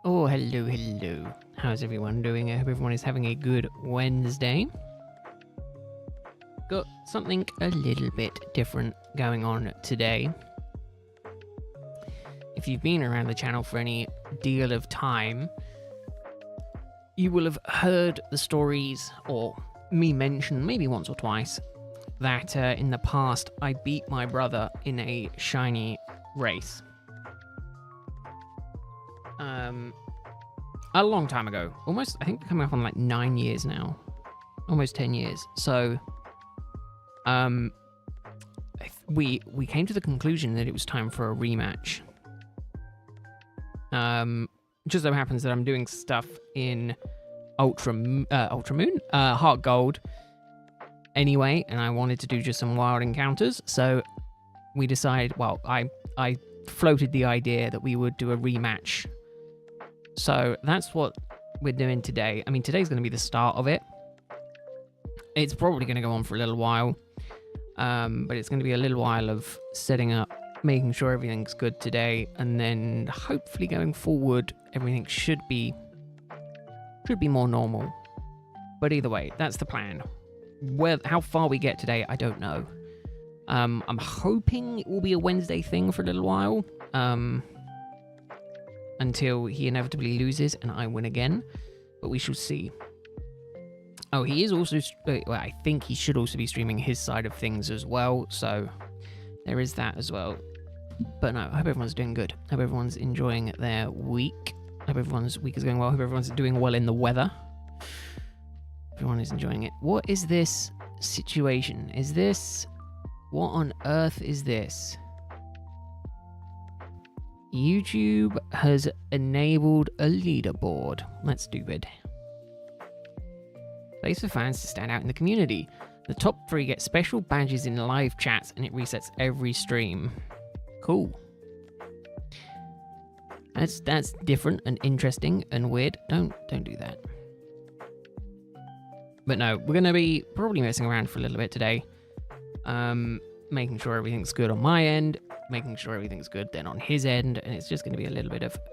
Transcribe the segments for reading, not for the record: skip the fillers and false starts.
Oh, hello, hello. How's everyone doing? I hope everyone is having a good Wednesday. Got something a little bit different going on today. If you've been around the channel for any deal of time, you will have heard the stories, or me mention maybe once or twice, that in the past I beat my brother in a shiny race. A long time ago. Almost, I think we're coming up on like 9 years now. Almost 10 years. So, we came to the conclusion that it was time for a rematch. Just so happens that I'm doing stuff in Ultramoon, Heart Gold anyway, and I wanted to do just some wild encounters, so we decided, well, I floated the idea that we would do a rematch. So that's what we're doing today. I mean, today's going to be the start of it. It's probably going to go on for a little while, but it's going to be a little while of setting up, making sure everything's good today, and then hopefully going forward, everything should be more normal. But either way, that's the plan. How far we get today, I don't know. I'm hoping it will be a Wednesday thing for a little while, until he inevitably loses and I win again, but we shall see. Oh, he is also, well, I think he should also be streaming his side of things as well, so there is that as well. But no, I hope everyone's doing good. I hope everyone's enjoying their week. I hope everyone's week is going well. I hope everyone's doing well in the weather. Everyone is enjoying it. What is this situation? What on earth is this? YouTube has enabled a leaderboard. That's stupid. Place for fans to stand out in the community. The top 3 get special badges in live chats, and it resets every stream. Cool. That's different and interesting and weird. Don't do that. But no, we're gonna be probably messing around for a little bit today. Making sure everything's good on my end, making sure everything's good then on his end, and it's just going to be a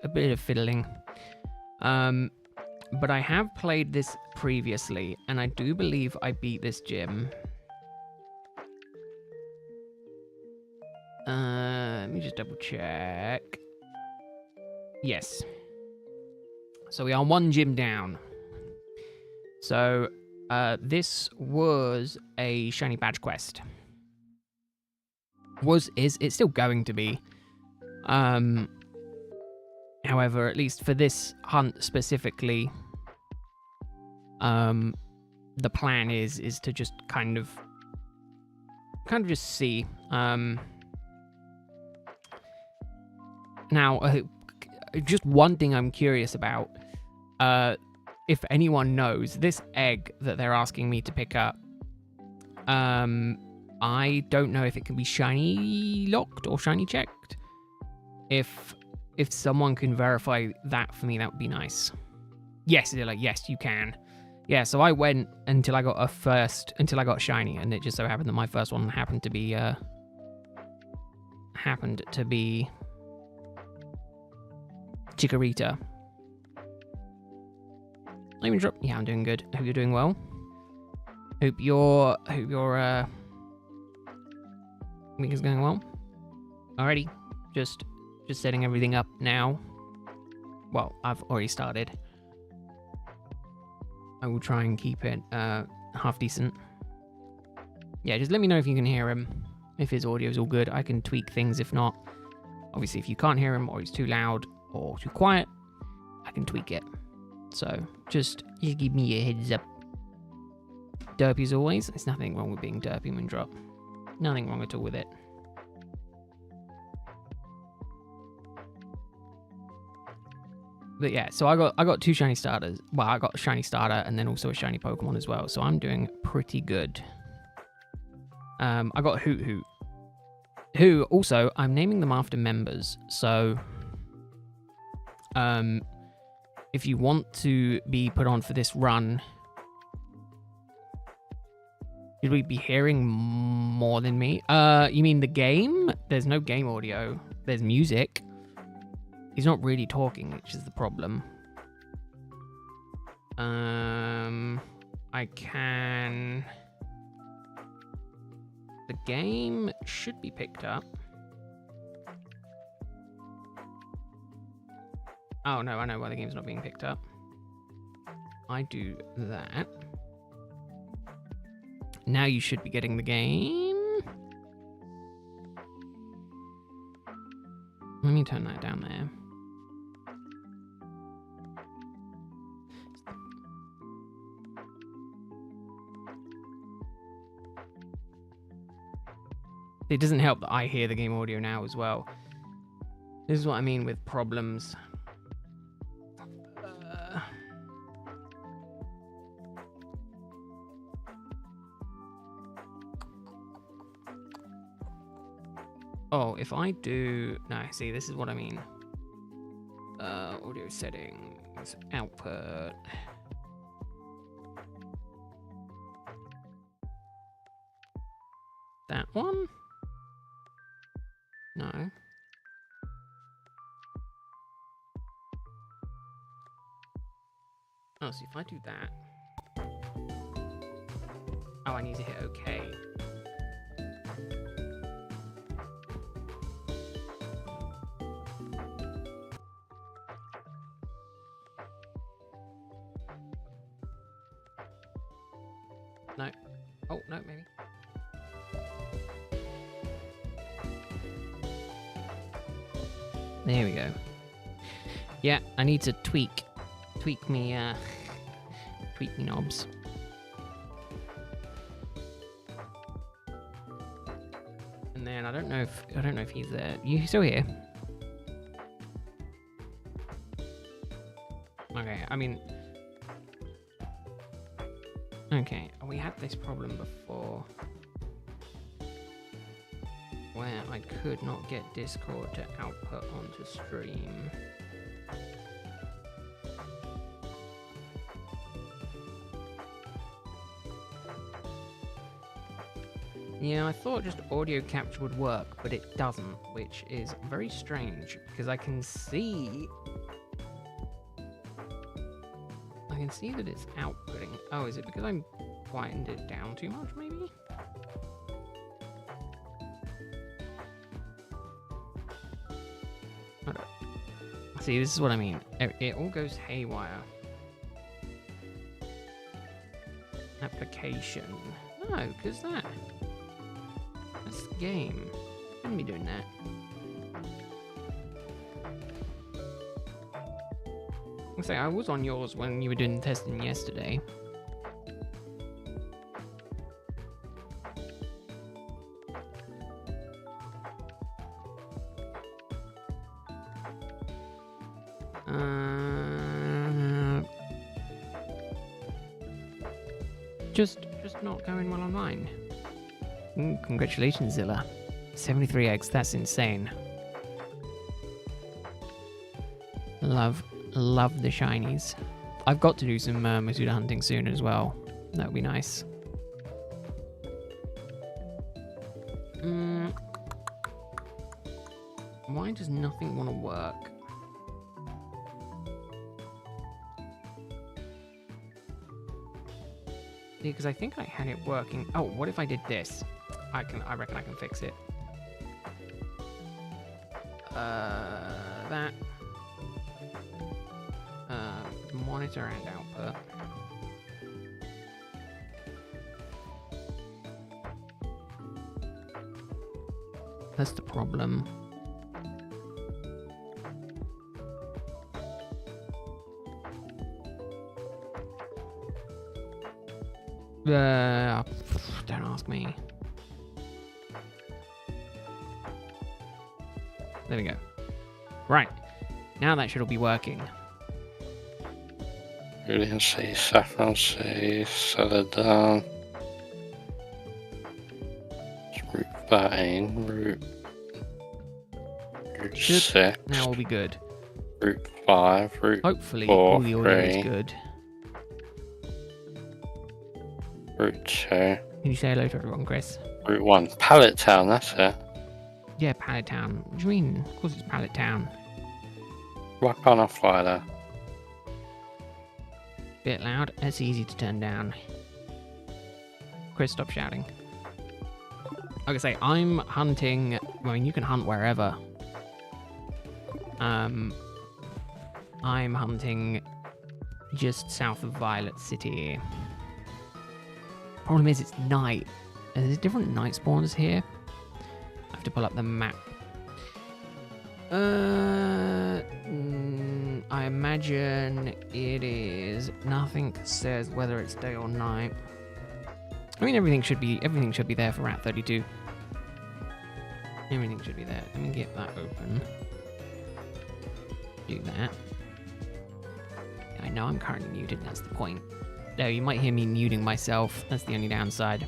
bit of fiddling. But I have played this previously, and I do believe I beat this gym. Let me just double check. Yes. So we are 1 gym down. So this was a shiny badge quest. It's still going to be. However, at least for this hunt specifically, the plan is to just kind of just see. Now, just one thing I'm curious about, if anyone knows, this egg that they're asking me to pick up, I don't know if it can be shiny locked or shiny checked. If someone can verify that for me, that would be nice. Yes, they're like, yes, you can. Yeah, so I went until I got shiny, and it just so happened that my first one happened to be Chikorita. Let me drop. Yeah, I'm doing good. Hope you're doing well. Hope your week is going well. Alrighty, just setting everything up now. Well, I've already started. I will try and keep it half decent. Yeah, just let me know if you can hear him. If his audio is all good, I can tweak things. If not, obviously, if you can't hear him or he's too loud or too quiet, I can tweak it. So just give me a heads up. Derpy as always. There's nothing wrong with being derpy when drop. Nothing wrong at all with it. But yeah, so I got 2 shiny starters. Well, I got a shiny starter and then also a shiny Pokemon as well. So I'm doing pretty good. I got Hoot Hoot. Who also, I'm naming them after members. So if you want to be put on for this run, should we be hearing more than me? You mean the game? There's no game audio. There's music. He's not really talking, which is the problem. I can... The game should be picked up. Oh, no, I know why the game's not being picked up. I do that. Now you should be getting the game. Let me turn that down there. It doesn't help that I hear the game audio now as well. This is what I mean with problems. Oh, if I do... No, see, this is what I mean. Audio settings, output. That one? No. Oh, so if I do that... Oh, I need to hit OK. No. Oh, no, maybe. There we go. Yeah, I need to tweak me knobs. And then I don't know if he's there. You still here? Okay, I mean, okay, we had this problem before where I could not get Discord to output onto stream. Yeah, I thought just audio capture would work, but it doesn't, which is very strange because I can see that it's outputting. Oh, is it because I'm quietened it down too much, maybe? I don't... See, this is what I mean. It all goes haywire. Application. No, because that's the game. Shouldn't be doing that. I was on yours when you were doing the testing yesterday. Just not going well online. Congratulations, Zilla. 73 eggs, that's insane. Love the shinies. I've got to do some Masuda hunting soon as well. That would be nice. Why does nothing want to work? Because I think I had it working. Oh, what if I did this? I reckon I can fix it. That. Monitor and output. That's the problem. Don't ask me. There we go. Right. Now that should all be working. Julian C, Saffron C, Celadon. Route 13, Route 6. Now we'll be good. Route 5, Route Hopefully 4, all the audio 3, is good. Route 2. Can you say hello to everyone, Chris? Route 1, Pallet Town, that's it. Yeah, Pallet Town. What do you mean? Of course it's Pallet Town. Why can't I fly there? Bit loud. It's easy to turn down. Chris, stop shouting. Like I say, I'm hunting. I mean, you can hunt wherever. I'm hunting just south of Violet City. Problem is, it's night. There's different night spawns here. I have to pull up the map. I imagine it is. Nothing says whether it's day or night. I mean, everything should be there for Rat 32. Everything should be there. Let me get that open. Do that. I know I'm currently muted. That's the point. No, you might hear me muting myself. That's the only downside.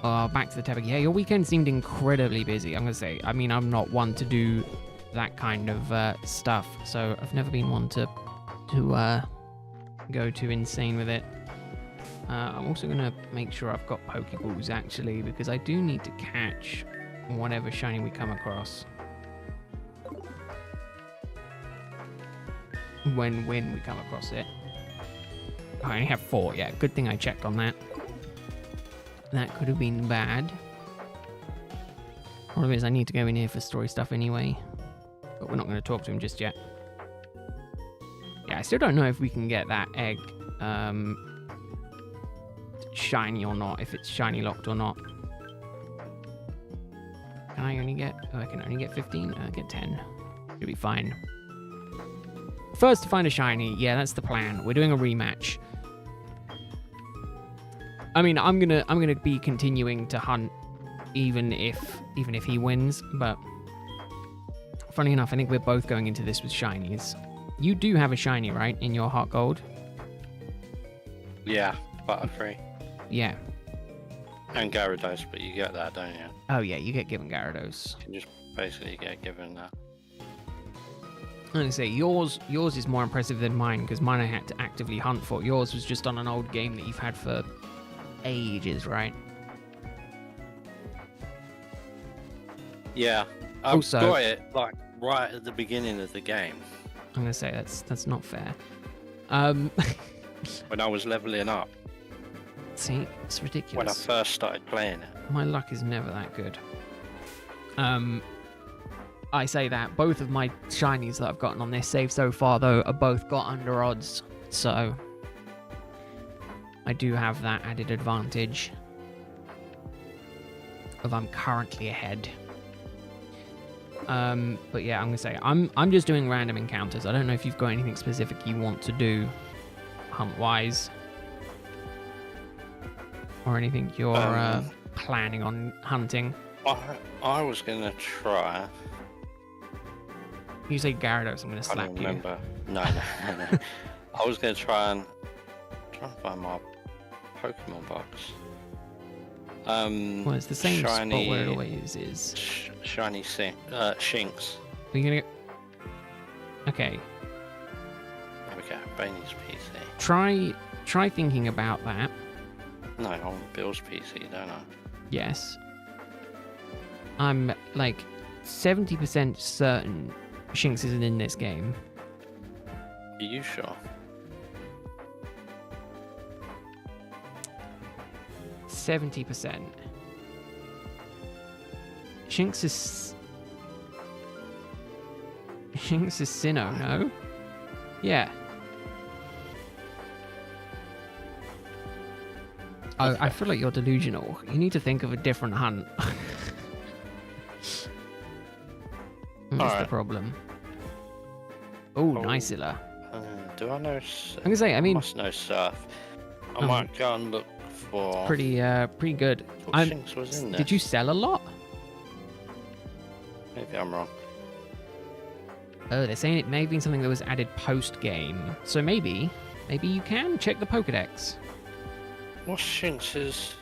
Oh, back to the topic. Yeah, your weekend seemed incredibly busy. I'm gonna say. I mean, I'm not one to do that kind of stuff, so I've never been one to go too insane with it. I'm also gonna make sure I've got Pokeballs actually, because I do need to catch whatever shiny we come across. When we come across it. I only have 4. Yeah, good thing I checked on that. That could have been bad. Problem is, I need to go in here for story stuff anyway. But we're not going to talk to him just yet. Yeah, I still don't know if we can get that egg shiny or not. If it's shiny locked or not. Can I only get... Oh, I can only get 15? I'll get 10. Should be fine. First to find a shiny. Yeah, that's the plan. We're doing a rematch. I mean, I'm gonna be continuing to hunt even if he wins, but funny enough, I think we're both going into this with shinies. You do have a shiny, right, in your heart gold? Yeah, Butterfree. Yeah. And Gyarados, but you get that, don't you? Oh yeah, you get given Gyarados. You just basically get given that. I'm gonna say yours is more impressive than mine, because mine I had to actively hunt for. Yours was just on an old game that you've had for ages, right? Yeah, I Also, got it like right at the beginning of the game I'm gonna say that's not fair. when I was leveling up. See, it's When I ridiculous. first started playing it. My luck is never that good. I say that both of my shinies that I've gotten on this save so far, though, are both got under odds, so I do have that added advantage of I'm currently ahead. But yeah, I'm gonna say I'm just doing random encounters. I don't know if you've got anything specific you want to do hunt-wise, or anything you're planning on hunting. I was gonna try. You say Gyarados, I'm gonna I slap don't you. remember. No. I was gonna try and find my Pokemon box. Well, it's the same shiny, spot where it always is. Shiny Shinx. Are you gonna get... Okay. There we go. Bailey's PC. Try thinking about that. No, on Bill's PC, don't I? Yes. I'm like 70% certain Shinx isn't in this game. Are you sure? 70%. Shinx is Sinnoh, no? Yeah. Oh, I feel like you're delusional. You need to think of a different hunt. That's the Alright. problem. Oh, Oh. Nicela. Do I know? I'm gonna say, I mean, must know Surf. I might go and look for. pretty good. What Shinx was in there? Did you sell a lot? Maybe I'm wrong. Oh, they're saying it may have been something that was added post-game. So maybe you can check the Pokedex. What's Shinx's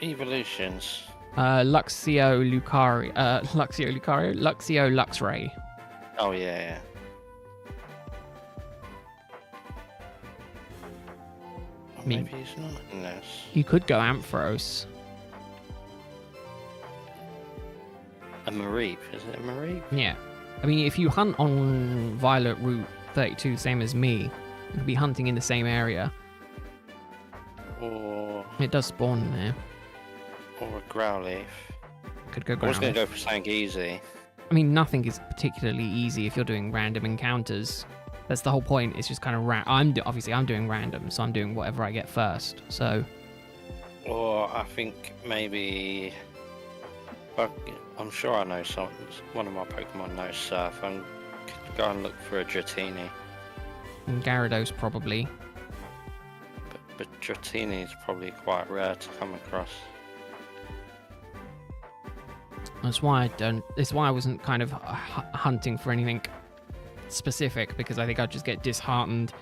evolutions? Luxio Luxray. Oh yeah. Or mean- maybe he's not in this. You could go Ampharos. A Mareep, is it a Mareep? Yeah. I mean, if you hunt on Violet Route 32, same as me, you could be hunting in the same area. Or It does spawn there. a Growleaf. Could go I was going ground. to go for something easy. I mean, nothing is particularly easy if you're doing random encounters. That's the whole point. It's just kind of obviously I'm doing random, so I'm doing whatever I get first. So Or I think maybe... I'm sure I know one of my Pokemon knows Surf. I'm go and look for a Dratini. Gyarados probably. But Dratini is probably quite rare to come across. That's why I wasn't kind of hunting for anything specific, because I think I'd just get disheartened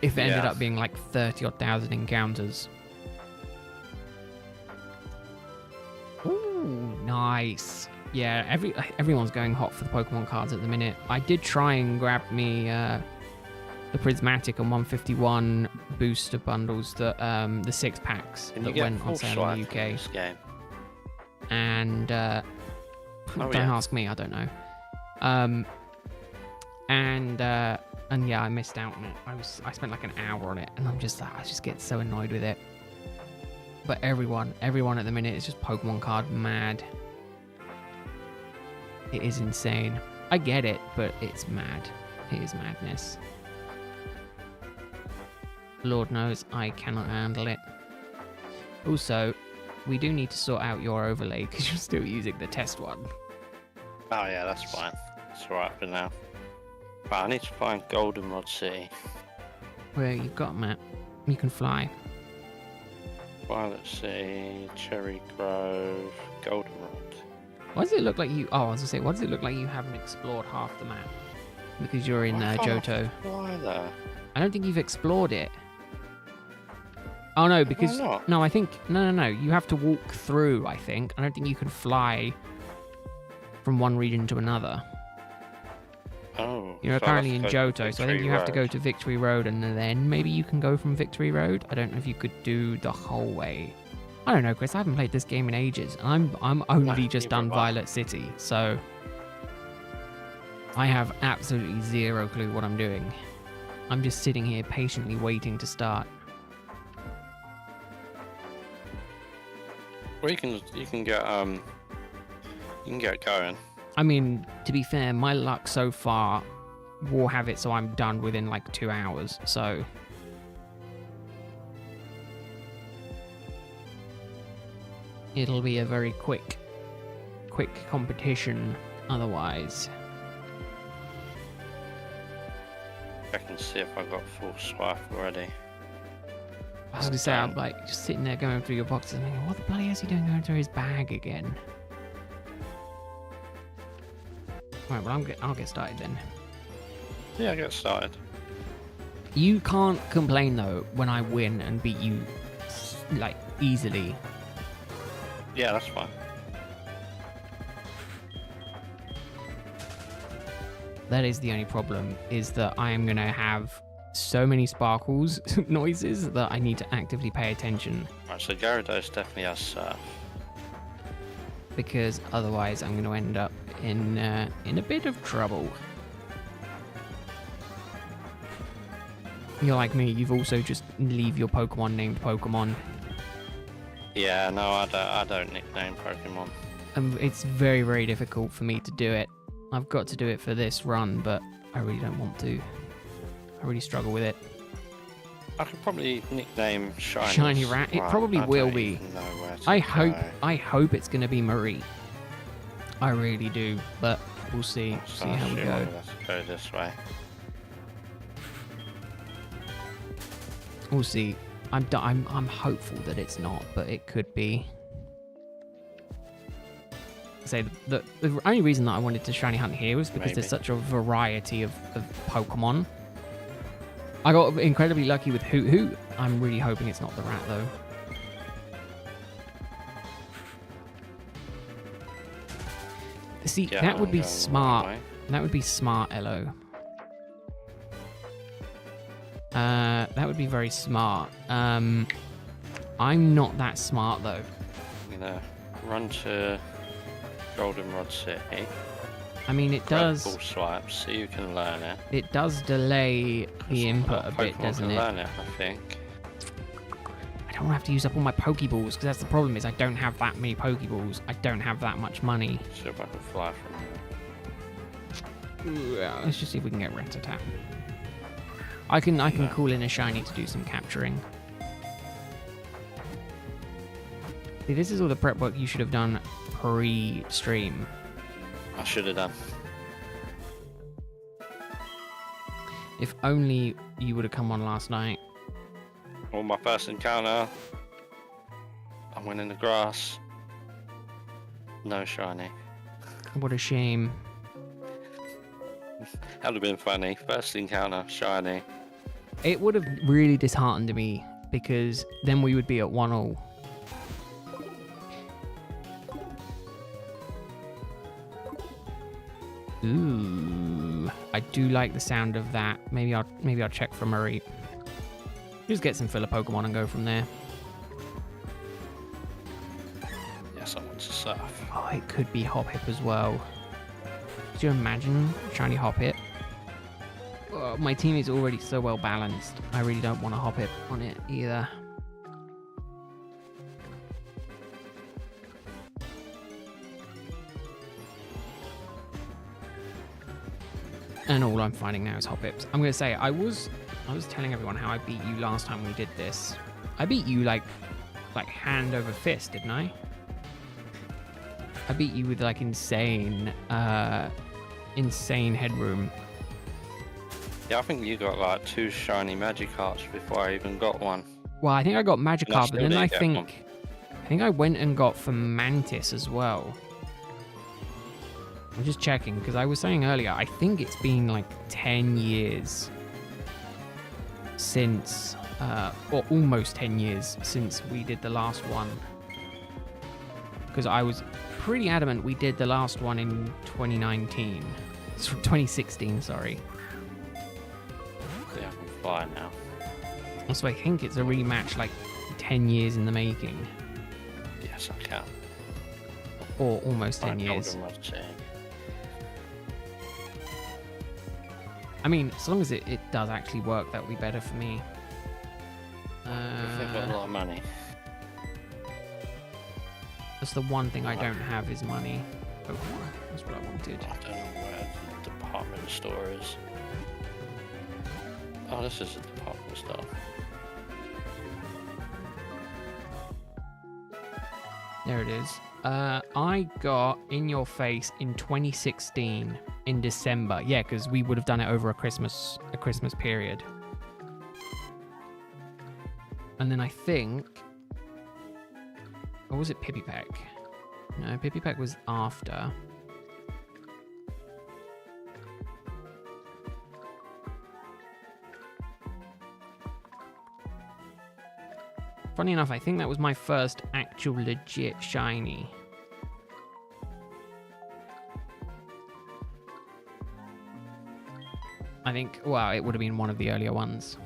if it ended up being like 30,000 odd encounters. Ooh, nice. Yeah, everyone's going hot for the Pokemon cards at the minute. I did try and grab me the Prismatic and 151 booster bundles, that the 6-packs that went on sale in the UK. This game? And don't ask me, I don't know. And yeah, I missed out on it. I spent like an hour on it, and I just get so annoyed with it. But everyone at the minute is just Pokemon card mad. It is insane. I get it, but it's mad. It is madness. Lord knows I cannot handle it. Also, we do need to sort out your overlay, because you're still using the test one. Oh yeah, that's fine. It's alright for now. But I need to find Goldenrod City. Where you've got a map. You can fly. Violet City, Cherry Grove, Goldenrod. Why does it look like you... Oh, I was going to say, why does it look like you haven't explored half the map? Because you're in Johto. Why there? I don't think you've explored it. Oh, no, because... Why not? No, I think... No. You have to walk through, I think. I don't think you can fly from one region to another. Oh. You're so currently in I have to go Johto, to so I think you have to go Road. to Victory Road, and then maybe you can go from Victory Road. I don't know if you could do the whole way. I don't know, Chris. I haven't played this game in ages. I'm only just done Violet City, so I have absolutely zero clue what I'm doing. I'm just sitting here patiently waiting to start. Well, you can get going. I mean, to be fair, my luck so far will have it so I'm done within like 2 hours, so... It'll be a very quick competition otherwise. I can see if I got full swipe already. I was gonna say, I'm like just sitting there going through your boxes and thinking, what the bloody is he doing going through his bag again? Right, well I'll get started then. Yeah, get started. You can't complain though when I win and beat you like easily. Yeah, that's fine. That is the only problem, is that I am gonna have so many sparkles noises that I need to actively pay attention, Right, so Gyarados definitely has Surf. because otherwise I'm gonna end up in a bit of trouble. You're like me, you've also just leave your Pokemon named Pokemon. Yeah, no, I don't nickname Pokemon. It's very, very difficult for me to do it. I've got to do it for this run, but I really don't want to. I really struggle with it. I could probably nickname Shiny. Shiny Rat. It probably will be. I hope it's gonna be Marie. I really do, but we'll see. So See how we go. Let's go this way. We'll see. I'm hopeful that it's not, but it could be. Say the only reason that I wanted to shiny hunt here was because there's such a variety of Pokemon. I got incredibly lucky with Hoot Hoot. I'm really hoping it's not the rat though. See, Yeah, that would I'm be going the smart. right way. That would be smart, Elo. That would be very smart. I'm not that smart though. I'm gonna run to Goldenrod City. I mean, it Grab does. ball swipes, so you can learn it. It does delay the input a bit, Pokemon doesn't can it? learn it, I think. I don't have to use up all my Pokeballs because that's the problem. Is I don't have that many Pokeballs. I don't have that much money. See if I can fly from here. Ooh, let's just see if we can get Rattata. I can call in a shiny to do some capturing. See, this is all the prep work you should have done pre-stream. I should have done. If only you would have come on last night. Oh, my first encounter. I went in the grass. No shiny. What a shame. That would have been funny. First encounter, shiny. It would have really disheartened me because then we would be at 1-1. Ooh, I do like the sound of that. Maybe I'll check for Murray. Just get some filler Pokemon and go from there. Yes, I want to surf. Oh, it could be Hoppip as well. Could you imagine shiny Hoppip? Oh, my team is already so well balanced. I really don't want a Hoppip on it either. And all I'm finding now is Hoppips. I'm gonna say I was telling everyone how I beat you last time we did this. I beat you like hand over fist, didn't I? I beat you with like insane headroom. Yeah, I think you got like 2 shiny Magikarps before I even got one. Well, I think I got Magikarp, but then I didn't get one. think I went and got for Mantis as well. I'm just checking because I was saying earlier, I think it's been like 10 years since, or almost 10 years since we did the last one. Because I was pretty adamant we did the last one in 2019. 2016, sorry. Yeah, I can fly now. Also, I think it's a rematch like 10 years in the making. Yes, I can. Or almost 10 years. Goldenrod City. I mean, as long as it does actually work, that would be better for me. I've got a lot of money. That's the one thing I don't have is money. Pokemon. That's what I wanted. I don't know where the department store is. Oh, this is the department store. There it is. I got In Your Face in 2016 in December. Yeah, because we would have done it over a Christmas period. And then I think, or was it Pippipeck? No, Pippipeck was after. Funny enough, I think that was my first actual legit shiny. I think, well, it would have been one of the earlier ones.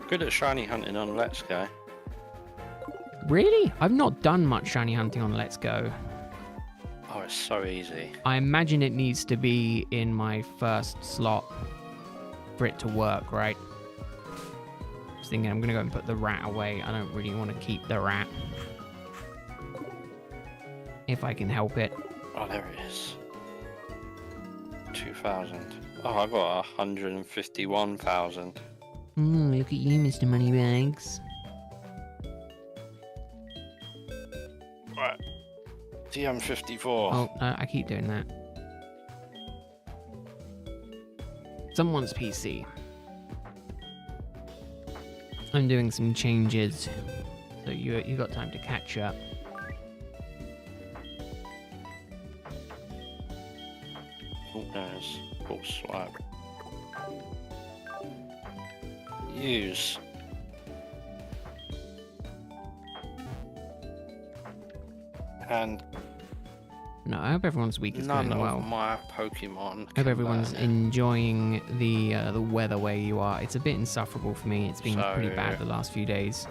Good at shiny hunting on Let's Go. Really? I've not done much shiny hunting on Let's Go. Oh, it's so easy. I imagine it needs to be in my first slot for it to work, right? Just thinking I'm going to go and put the rat away. I don't really want to keep the rat. If I can help it. Oh, there it is. 2,000. Oh, I got 151,000. Look at you, Mr. Moneybags. Right. TM54. Oh, I keep doing that. Someone's PC. I'm doing some changes, so you got time to catch up. Oh, there's full swipe. Use. And No, I hope everyone's week is None going well. of my Pokemon. I hope can everyone's learn it. enjoying the weather where you are. It's a bit insufferable for me. It's been pretty bad the last few days.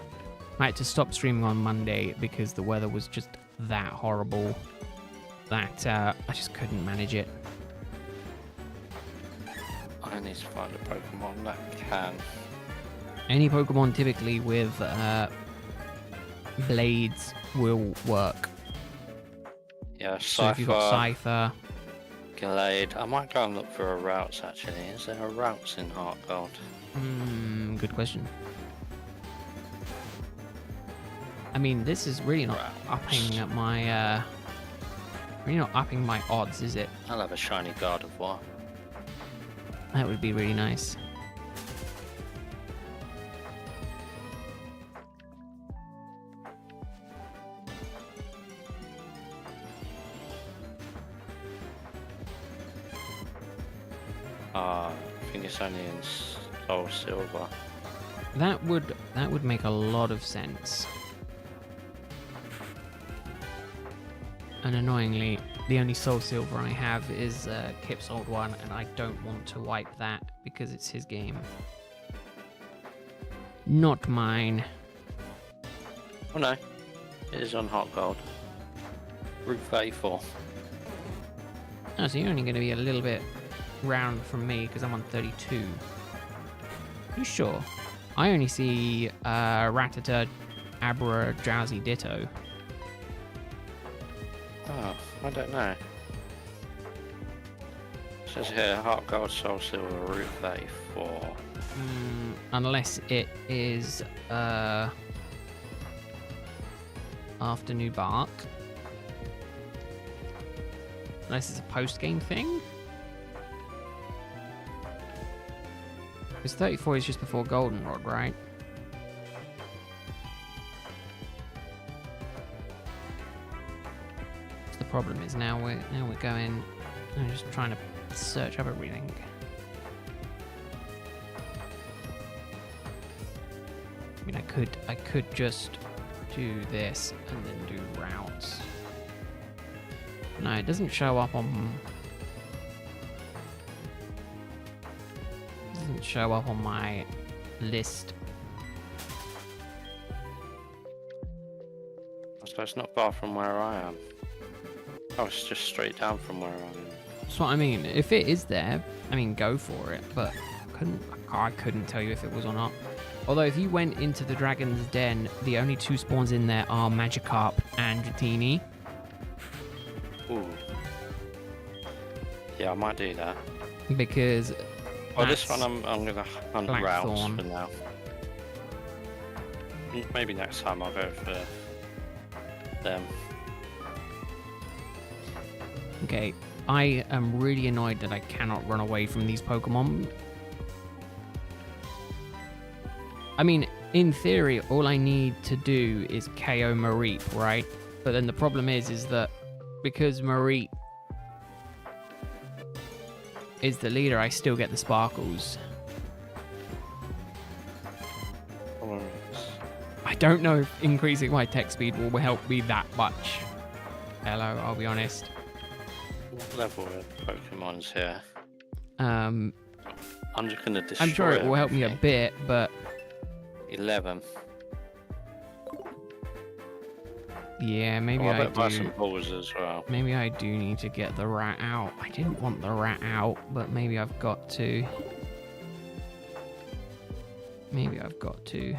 I had to stop streaming on Monday because the weather was just that horrible that I just couldn't manage it. I need to find a Pokemon that can. Any Pokemon typically with blades will work. Yeah, So if you've got Scyther, Glade. I might go and look for a Routes actually. Is there a Routes in Heart Gold? Good question. I mean, this is really not upping my odds, is it? I'll have a shiny Gardevoir. That would be really nice. I think it's only in Soul Silver. That would make a lot of sense. And annoyingly, the only Soul Silver I have is Kip's old one, and I don't want to wipe that because it's his game. Not mine. Oh no, it is on Heart Gold. Route 34. Oh, so you're only going to be a little bit round from me because I'm on 32. You sure? I only see Rattata, Abra, Drowsy, Ditto. Oh, I don't know. It says here, Heart Gold, Soul Silver, Route 34. Unless it is after New Bark. Unless it's a post-game thing. Because 34 is just before Goldenrod, right? So the problem is now we're going. I'm just trying to search up everything. I mean, I could just do this and then do routes. No, it doesn't show up on. It doesn't show up on my list. So it's not far from where I am. Oh, it's just straight down from where I am. That's what I mean. If it is there, I mean, go for it. But I couldn't tell you if it was or not. Although if you went into the Dragon's Den, the only two spawns in there are Magikarp and Dratini. Ooh. Yeah, I might do that. Because Well, this one I'm gonna hunt routes Blackthorn. for now. Maybe next time I'll go for them. Okay, I am really annoyed that I cannot run away from these Pokemon. I mean, in theory, all I need to do is KO Mareep, right? But then the problem is that because Mareep is the leader, I still get the Sparkles. I don't know if increasing my tech speed will help me that much. Hello, I'll be honest. What level of Pokemon's here? I'm I'm just gonna destroy sure it will help me a everything. bit, but 11. yeah, maybe Oh, I I better buy do. some balls as well. Maybe I do need to get the rat out. I didn't want the rat out, but maybe I've got to. Maybe I've got to.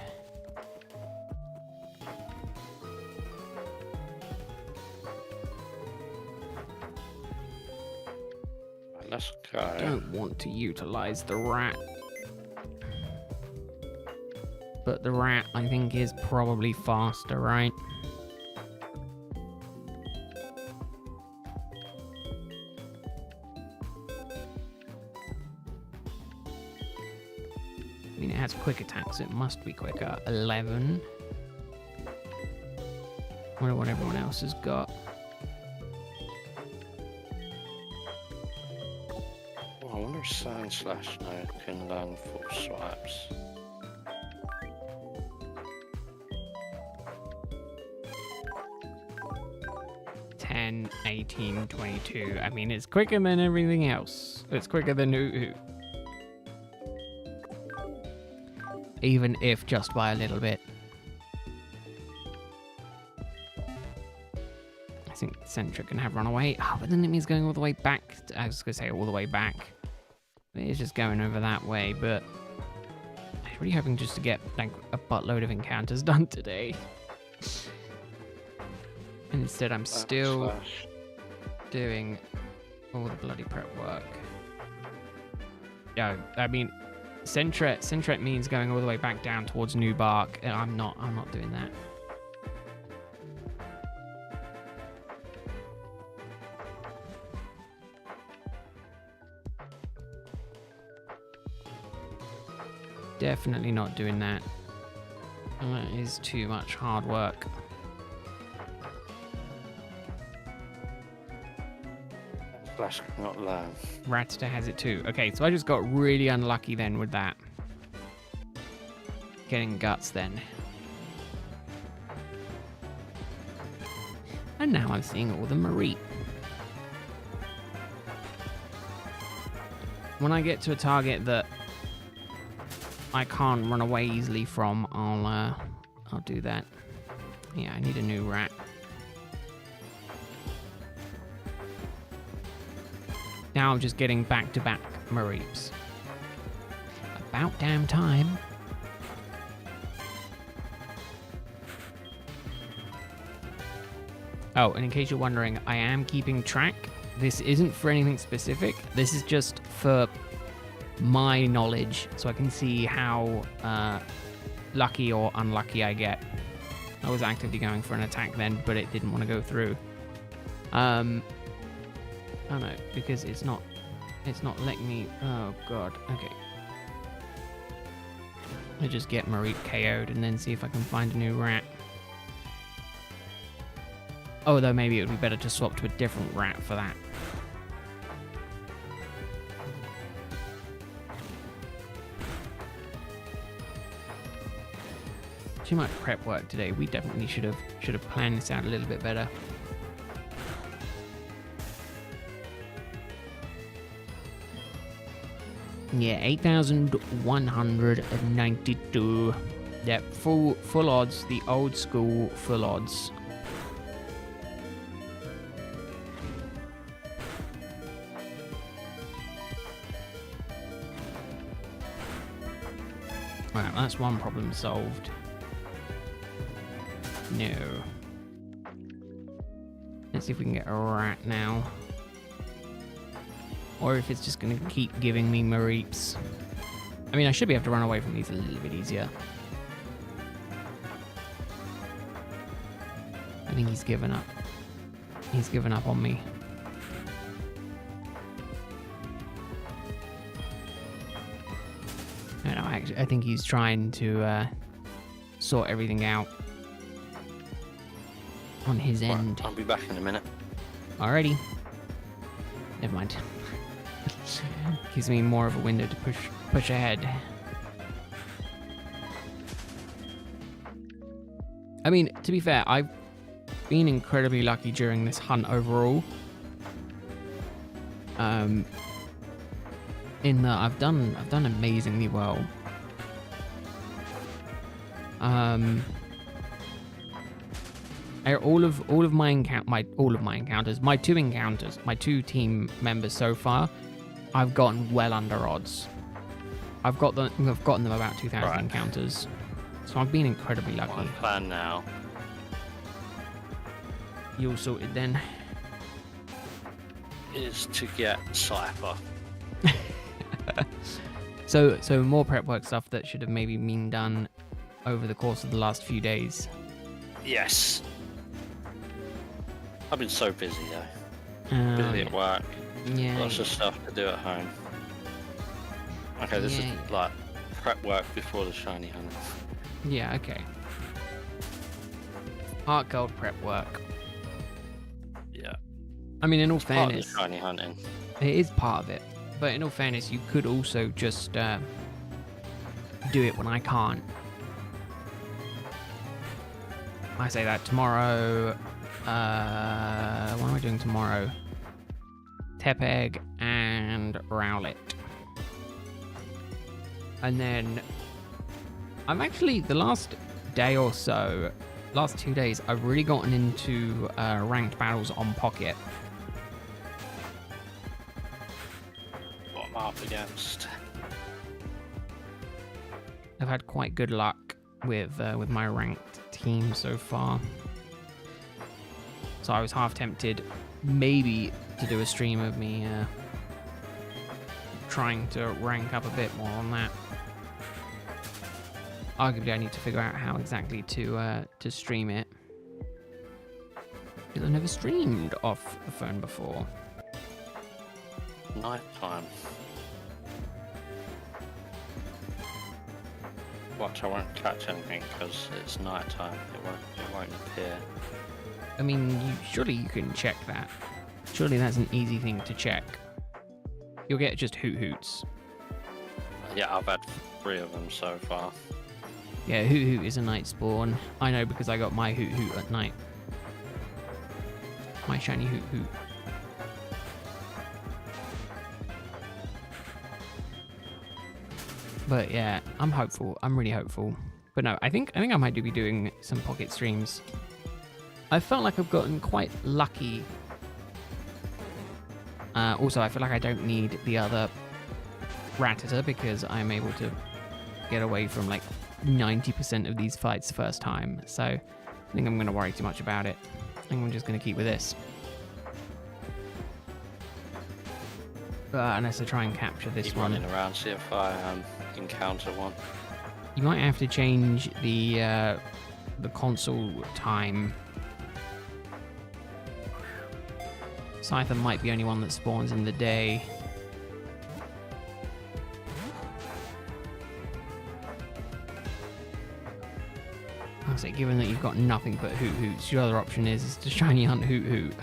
Let's go. I don't want to utilize the rat. But the rat, I think, is probably faster, right? I mean, it has quick attack, so it must be quicker. 11. Wonder what everyone else has got. Oh, I wonder if Sand Slash now can learn full swipes. 10, 18, 22. I mean, it's quicker than everything else. It's quicker than Uhu. Even if just by a little bit. I think Centric can have runaway. Oh, but then it means going all the way back. I was going to say all the way back. It is just going over that way, but I'm really hoping just to get like a buttload of encounters done today. And instead I'm still doing all the bloody prep work. Yeah, I mean, Centret means going all the way back down towards New Bark, and I'm not doing that. Definitely not doing that. That is too much hard work. Flash not learn. Ratata has it too. Okay, so I just got really unlucky then with that. Getting guts then. And now I'm seeing all the Marie. When I get to a target that I can't run away easily from, I'll do that. Yeah, I need a new rat. Now I'm just getting back-to-back Mareeps. About damn time. Oh, and in case you're wondering, I am keeping track. This isn't for anything specific. This is just for my knowledge, so I can see how lucky or unlucky I get. I was actively going for an attack then, but it didn't want to go through. Oh no, because it's not letting me. Oh god. Okay. I just get Mareep KO'd and then see if I can find a new rat. Oh, though maybe it would be better to swap to a different rat for that. Too much prep work today. We definitely should have planned this out a little bit better. Yeah, 8,192. Yep, full odds, the old school full odds. Right, that's one problem solved. No. Let's see if we can get a rat now. Or if it's just going to keep giving me Mareeps. I mean, I should be able to run away from these a little bit easier. I think he's given up. He's given up on me. No, actually, I think he's trying to sort everything out on his end. I'll be back in a minute. Alrighty. Never mind. Gives me more of a window to push ahead. I mean, to be fair, I've been incredibly lucky during this hunt overall. In that I've done amazingly well. All of my encounters, my two team members so far, I've gotten well under odds. I've gotten them about 2,000 encounters, so I've been incredibly lucky. My plan now You all sorted then? is to get Cypher. So more prep work stuff that should have maybe been done over the course of the last few days. Yes. I've been so busy though. Busy at work. Yeah. Lots of stuff to do at home. Okay, this is like prep work before the shiny hunt. Yeah, okay. Heart gold prep work. Yeah. I mean, in all It's part of fairness, the shiny hunting. it is part of it. But in all fairness, you could also just do it when I can't. I say that tomorrow. What am I doing tomorrow. Tepeg and Rowlet. And then I'm actually, the last day or so, last 2 days, I've really gotten into ranked battles on Pocket. What I'm up against. I've had quite good luck with my ranked team so far. So I was half tempted maybe to do a stream of me trying to rank up a bit more on that. Arguably, I need to figure out how exactly to stream it. Because I've never streamed off the phone before. Night time. Watch, I won't catch anything because it's night time. It won't appear. I mean, surely you can check that. Surely that's an easy thing to check. You'll get just hoot hoots. Yeah, I've had 3 of them so far. Yeah, hoot hoot is a night spawn. I know because I got my hoot hoot at night. My shiny hoot hoot. But yeah, I'm hopeful. I'm really hopeful. But no, I think I might be doing some Pocket streams. I felt like I've gotten quite lucky. Also, I feel like I don't need the other Rattata because I'm able to get away from like 90% of these fights first time. So I think I'm going to worry too much about it. I think I'm just going to keep with this. Unless I try and capture this Keep one. running around, see if I encounter one. You might have to change the console time. Scyther might be the only one that spawns in the day. I say, given that you've got nothing but Hoot Hoots, your other option is to shiny hunt Hoot Hoot.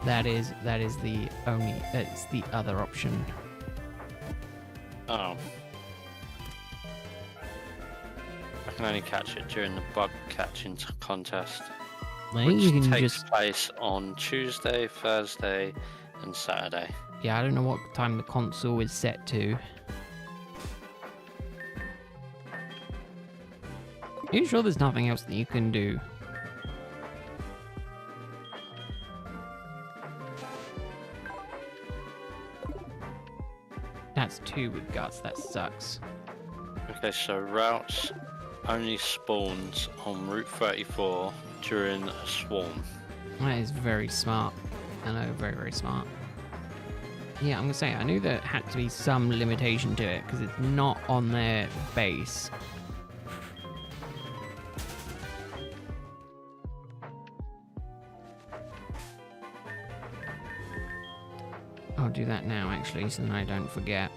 That is the only, that's the other option. Oh. I can only catch it during the bug catching contest, I think which you can takes just, place on Tuesday, Thursday, and Saturday. yeah, I don't know what time the console is set to. Are you sure there's nothing else that you can do? That's 2 with guts, that sucks. Okay, so routes only spawns on Route 34 during a swarm. That is very smart. I know, very, very smart. Yeah, I'm gonna say, I knew there had to be some limitation to it, because it's not on their base. I'll do that now, actually, so then I don't forget.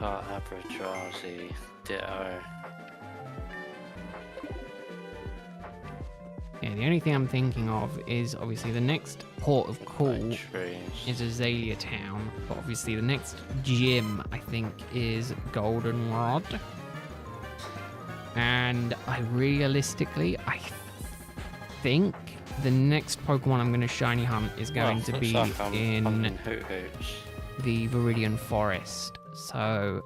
Average, drowsy, ditto. Yeah, the only thing I'm thinking of is obviously the next port of call Trees. is Azalea Town, but obviously the next gym I think is Goldenrod. And I think the next Pokemon I'm going to shiny hunt is going to be in Hoot Hoots. the Viridian Forest. So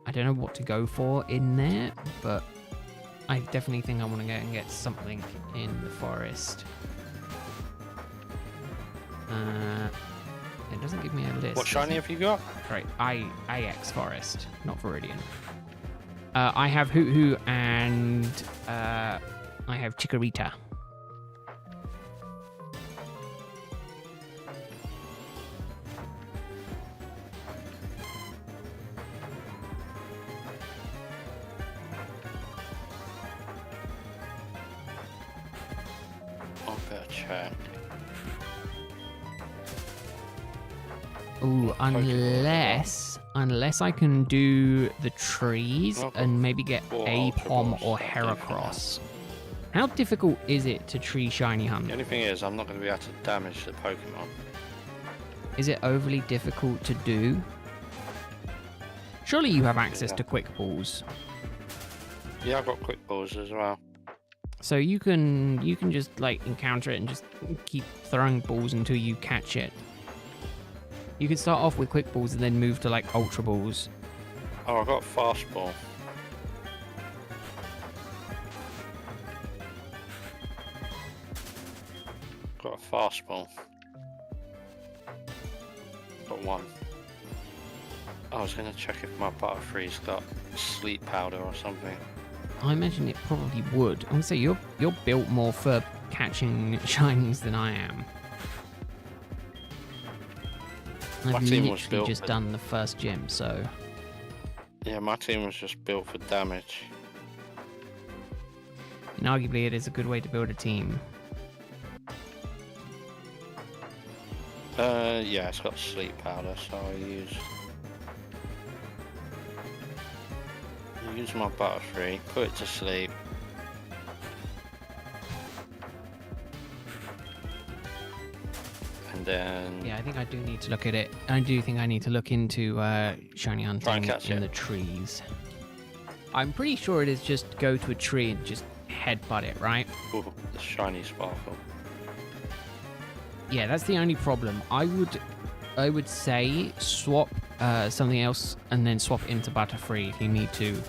I don't know what to go for in there, but I definitely think I want to go and get something in the forest. It doesn't give me a list. What shiny have you got? Right, IX Forest, not Viridian. I have Hoot Hoot and I have Chikorita. Check. Ooh, unless I can do the trees and maybe get Apom or Heracross. How difficult is it to tree shiny hunt? The only thing is, I'm not going to be able to damage the Pokemon. Is it overly difficult to do? Surely you have access Yeah. to quick balls. Yeah, I've got quick balls as well. So you can just like encounter it and just keep throwing balls until you catch it. You can start off with quick balls and then move to like ultra balls. Oh, I've got fast ball. Got a fast ball. Got one. I was going to check if my Butterfree's got sleep powder or something. I imagine it probably would. I would say you're built more for catching shinies than I am. My I've team was literally built just for- done the first gym, so Yeah, my team was just built for damage. and arguably it is a good way to build a team. Yeah, it's got sleep powder, so I use my Butterfree, put it to sleep. And then Yeah, I think I do need to look at it. I do think I need to look into shiny hunting catch in it. the trees. I'm pretty sure it is just go to a tree and just headbutt it, right? ooh, the shiny sparkle. Yeah, that's the only problem. I would say swap something else and then swap into Butterfree if you need to.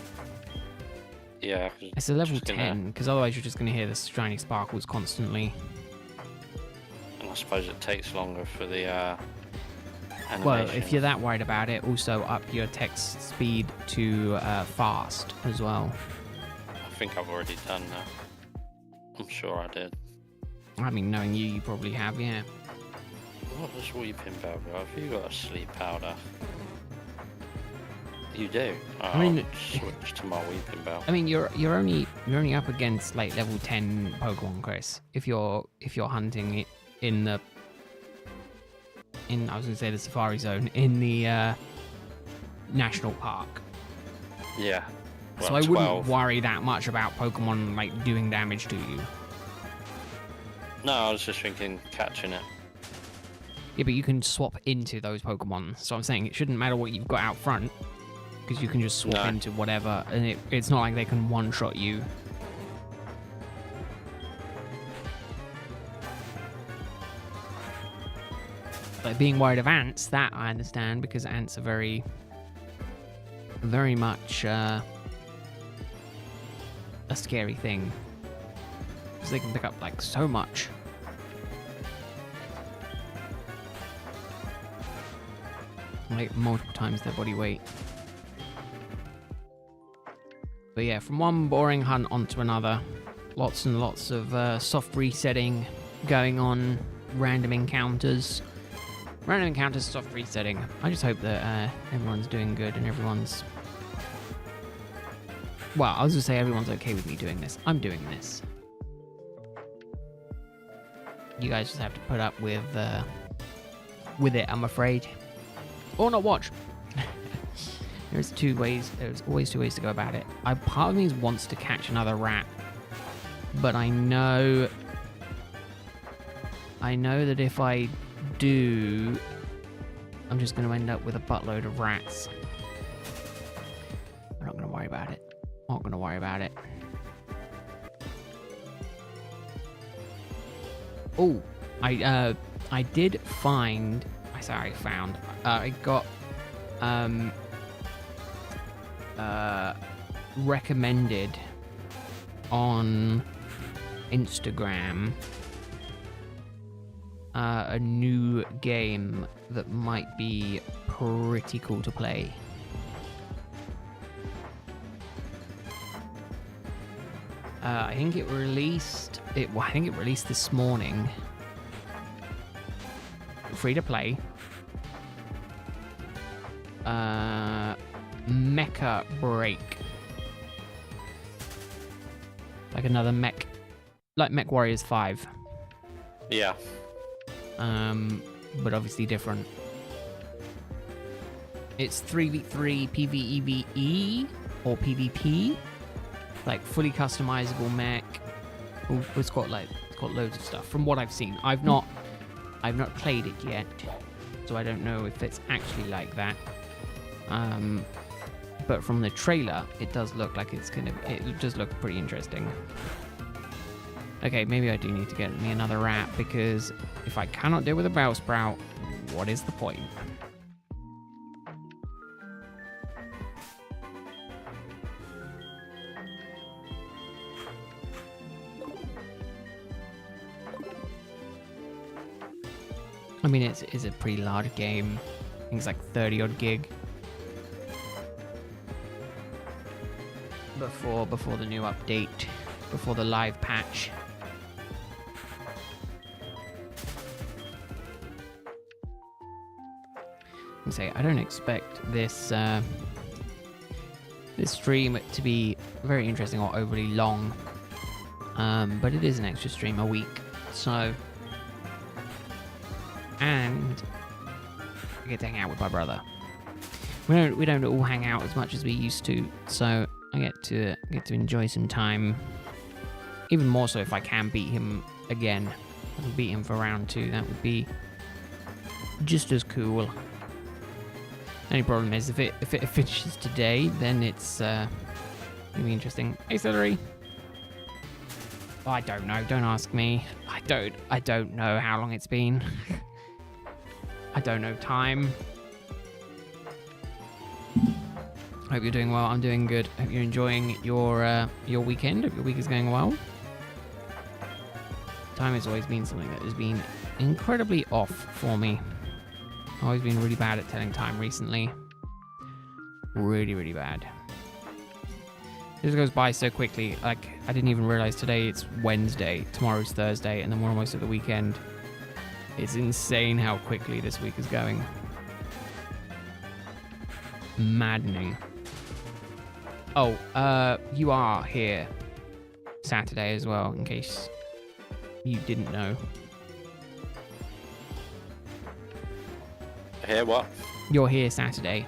Yeah, 'cause It's a level just gonna- 10, because otherwise you're just going to hear the shiny sparkles constantly. and I suppose it takes longer for the animation. Well, if you're that worried about it, also up your text speed to fast as well. I think I've already done that. I'm sure I did. I mean, knowing you, you probably have, yeah. What does Weeping Bell go? Have you got a sleep powder? You do. I mean- I'll switch to my Weeping Bell. I mean, you're only up against like level 10 Pokemon, Chris. If you're hunting it in I was gonna say the Safari Zone in the national park. Yeah. So Well, I 12. wouldn't worry that much about Pokemon like doing damage to you. No, I was just thinking catching it. Yeah, but you can swap into those Pokemon. So I'm saying it shouldn't matter what you've got out front, because you can just swap No. into whatever, and it's not like they can one-shot you. Like being worried of ants, that I understand, because ants are very much a scary thing. Because they can pick up like so much. Like multiple times their body weight. But yeah, from one boring hunt onto another, lots and lots of soft resetting going on, random encounters, soft resetting. I just hope that everyone's doing good and everyone's... Well, I was gonna say everyone's okay with me doing this. I'm doing this. You guys just have to put up with it, I'm afraid. Or not watch. There's always two ways to go about it. Part of me wants to catch another rat, but I know that if I do, I'm just going to end up with a buttload of rats. I'm not going to worry about it. Not going to worry about it. Oh, I did find. I found. I got recommended on Instagram a new game that might be pretty cool to play. I think it released this morning. Free to play. Mecha Break. Like another mech, like Mech Warriors 5. Yeah. But obviously different. It's 3v3 PvEVE or PvP. Like fully customizable mech. Oh, it's got loads of stuff from what I've seen. I've not played it yet, so I don't know if it's actually like that. But from the trailer, it does look like it does look pretty interesting. Okay, maybe I do need to get me another rat, because if I cannot deal with a Bellsprout, what is the point? I mean, it's a pretty large game. I think it's like 30 odd gig. Before the new update, before the live patch. And say I don't expect this this stream to be very interesting or overly long, but it is an extra stream a week, so. And I get to hang out with my brother. We don't all hang out as much as we used to, so I get to enjoy some time. Even more so if I can beat him again. I can beat him for round 2. That would be just as cool. Only problem is if it finishes today, then it's gonna be interesting. Hey, Celery. Oh, I don't know. Don't ask me. I don't know how long it's been. I don't know time. Hope you're doing well. I'm doing good. Hope you're enjoying your weekend. Hope your week is going well. Time has always been something that has been incredibly off for me. I've always been really bad at telling time recently. Really, really bad. This goes by so quickly. Like, I didn't even realize today it's Wednesday, tomorrow's Thursday, and then we're almost at the weekend. It's insane how quickly this week is going. Maddening. Oh, you are here Saturday as well, in case you didn't know. Here, what? You're here Saturday.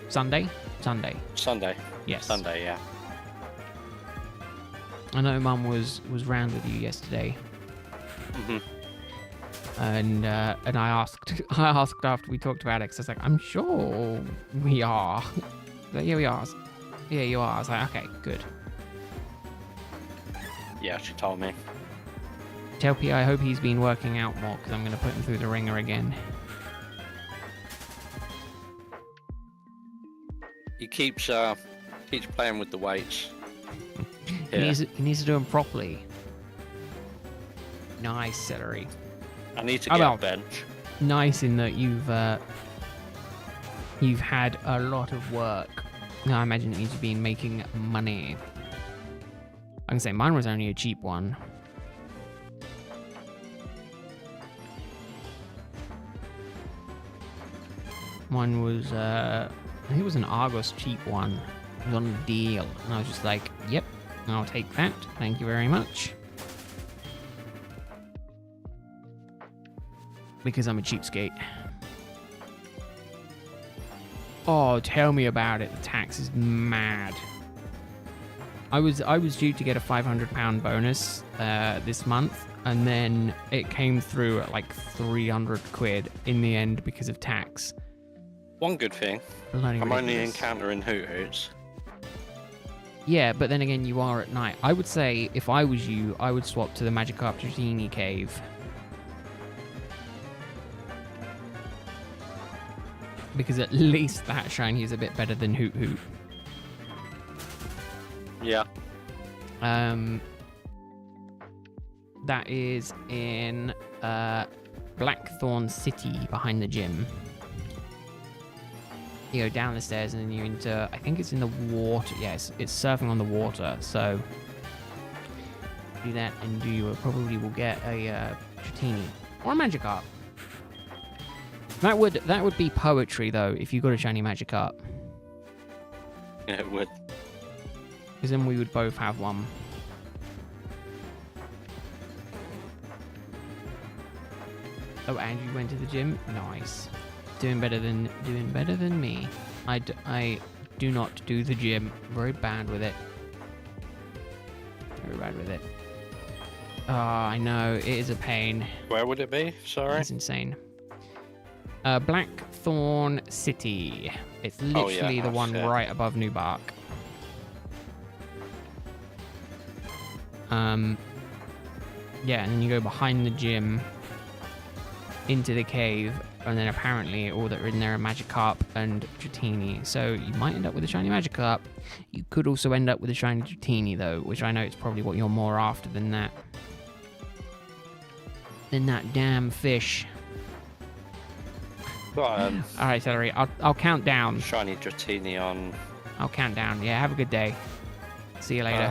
Sunday? Sunday. Sunday. Yes. Sunday, yeah. I know Mum was round with you yesterday. Mhm. And I asked after we talked about it, because I was like, I'm sure we are. Like, yeah, we are. Yeah, you are. I was like, okay, good. Yeah, she told me. Tell P I hope he's been working out more, because I'm going to put him through the ringer again. He keeps playing with the weights. He needs to do them properly. Nice, Celery. I need to get a bench. Nice in that you've had a lot of work. Now, I imagine it means you've been making money. I can say mine was only a cheap one. Mine was, I think it was an Argos cheap one. It was on a deal. And I was just like, yep, I'll take that. Thank you very much. Because I'm a cheapskate. Oh, tell me about it. The tax is mad. I was due to get a £500 bonus this month, and then it came through at like 300 quid in the end because of tax. One good thing, I'm only encountering Hoot Hoots. Yeah, but then again, you are at night. I would say, if I was you, I would swap to the Magikarp Dratini cave. Because at least that shiny is a bit better than Hoot Hoot. Yeah. That is in Blackthorn City behind the gym. You go down the stairs and then you're into, I think it's in the water. Yes, it's surfing on the water. So do that and you probably will get a Dratini or a Magikarp. That would be poetry though if you got a shiny Magikarp. Yeah, it would. Because then we would both have one. Oh, and you went to the gym? Nice. Doing better than me. I do not do the gym. Very bad with it. Very bad with it. Oh, I know. It is a pain. Where would it be? Sorry. It's insane. Blackthorn City. It's literally the one right above New Bark. Yeah, and then you go behind the gym into the cave, and then apparently all that are in there are Magikarp and Dratini. So you might end up with a shiny Magikarp. You could also end up with a shiny Dratini, though, which I know it's probably what you're more after than that. Than that damn fish. Got Alright, Celery, I'll count down. shiny Dratini on. I'll count down. Yeah, have a good day. See you later.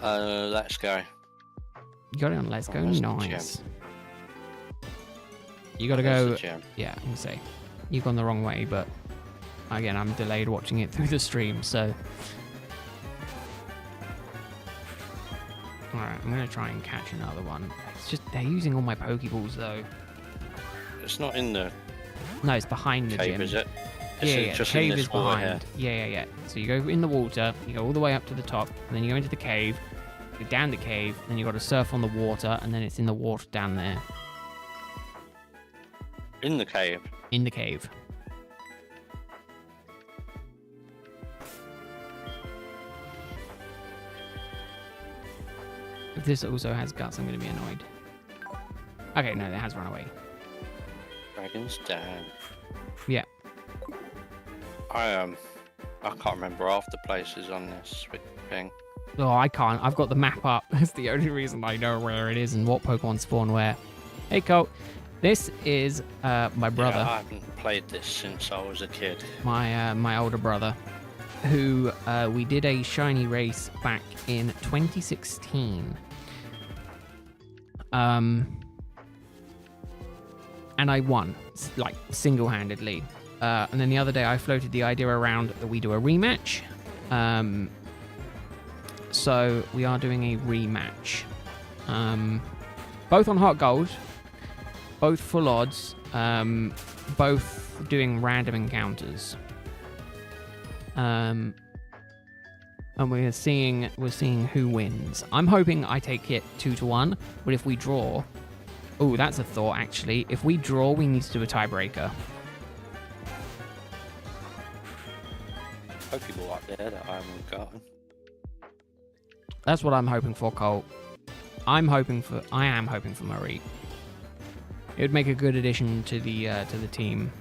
Let's go. You got it on Let's Go. Where's the Nice. You gotta Where's go. the gym? Yeah, I'm gonna say. You've gone the wrong way, but again, I'm delayed watching it through the stream, so. Alright, I'm gonna try and catch another one. It's just, they're using all my Pokeballs, though. It's not in the No, it's behind the cave, gym. is it? Yeah, Just the in cave this is water behind. here. Yeah. So you go in the water, you go all the way up to the top, and then you go into the cave, go down the cave, then you got to surf on the water, and then it's in the water down there. In the cave. In the cave. If this also has guts, I'm going to be annoyed. Okay, no, it has run away. Dragon's Den. Yeah. I can't remember half the places on this thing. Oh, I can't. I've got the map up. That's the only reason I know where it is and what Pokemon spawn where. Hey, Colt. This is my brother. Yeah, I haven't played this since I was a kid. My older brother, who we did a shiny race back in 2016. And I won, like, single-handedly. And then the other day I floated the idea around that we do a rematch. So we are doing a rematch. Both on Hot Gold, both full odds, both doing random encounters. And we're seeing who wins. I'm hoping I take it 2-1, but if we draw, oh, that's a thought actually. If we draw, we need to do a tiebreaker. Pokeball up there that I haven't gotten. That's what I'm hoping for, Colt. I am hoping for Marie. It would make a good addition to the team.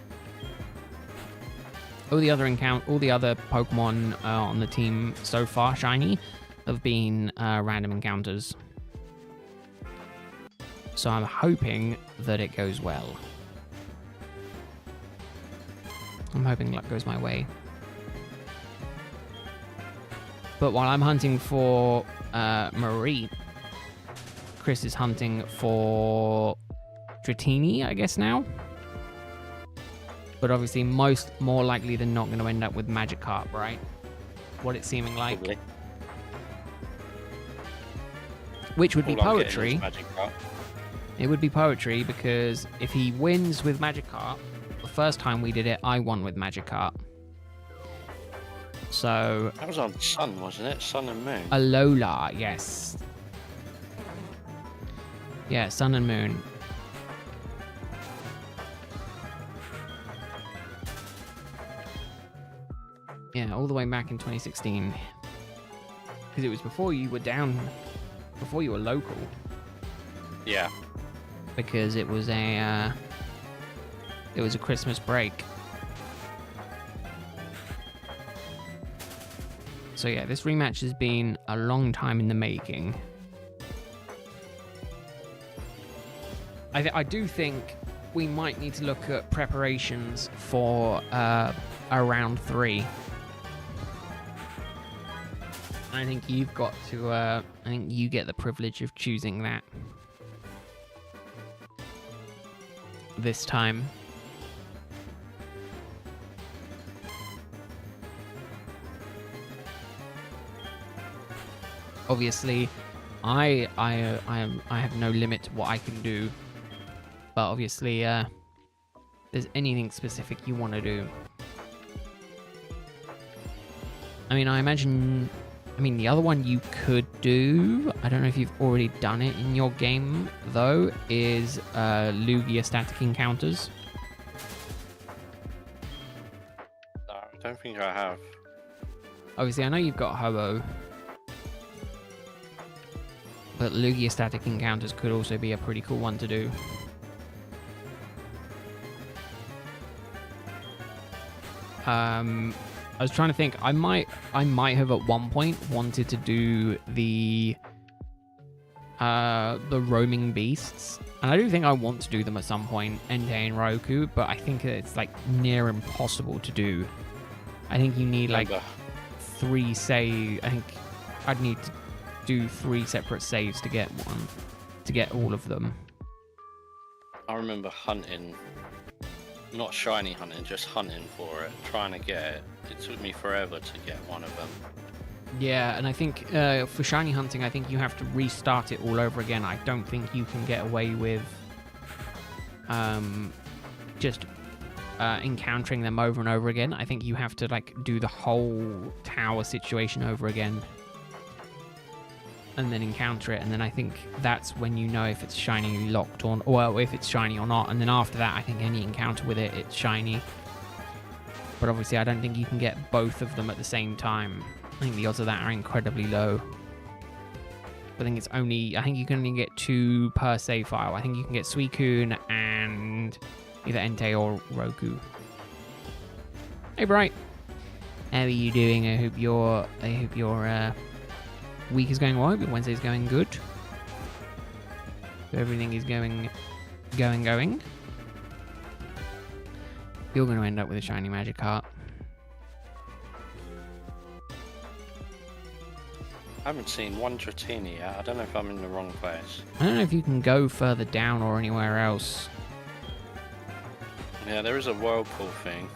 All the other Pokemon on the team so far, shiny, have been random encounters. So I'm hoping that it goes well. I'm hoping luck goes my way. But while I'm hunting for Marie, Chris is hunting for Dratini, I guess now. But obviously, more likely than not, going to end up with Magikarp, right? What it's seeming like. Probably. Which would be All I'm getting poetry. is Magikarp. It would be poetry because if he wins with Magikarp, the first time we did it, I won with Magikarp. So. That was on Sun, wasn't it? Sun and Moon. Alola, yes. Yeah, Sun and Moon. Yeah, all the way back in 2016. Because it was before you were local. Yeah. Because it was a Christmas break. So yeah, this rematch has been a long time in the making. I do think we might need to look at preparations for a round 3. I think you've got to. I think you get the privilege of choosing that this time. Obviously, I have no limit to what I can do, but obviously, if there's anything specific you want to do. I mean, I imagine I mean, the other one you could do, I don't know if you've already done it in your game, though, is Lugia static encounters. No, I don't think I have. Obviously, I know you've got Ho-Oh, but Lugia static encounters could also be a pretty cool one to do. I was trying to think. I might have at one point wanted to do the roaming beasts, and I do think I want to do them at some point, Entei and Roku, but I think it's like near impossible to do. I think you need like 3 save. I think I'd need to do 3 separate saves to get one, to get all of them. I remember hunting, not shiny hunting, just hunting for it, trying to get it. It took me forever to get one of them. Yeah, and I think for shiny hunting, I think you have to restart it all over again. I don't think you can get away with just encountering them over and over again. I think you have to like do the whole tower situation over again and then encounter it, and then I think that's when you know if it's shiny locked on, or if it's shiny or not, and then after that I think any encounter with it, it's shiny. But obviously I don't think you can get both of them at the same time. I think the odds of that are incredibly low. I think you can only get 2 per save file. I think you can get Suicune and either Entei or Roku. Hey Bright, how are you doing? I hope your week is going well. I hope your Wednesday's going good. Everything is going. You're going to end up with a shiny Magikarp. I haven't seen one Dratini yet. I don't know if I'm in the wrong place. I don't know if you can go further down or anywhere else. Yeah, there is a whirlpool thing.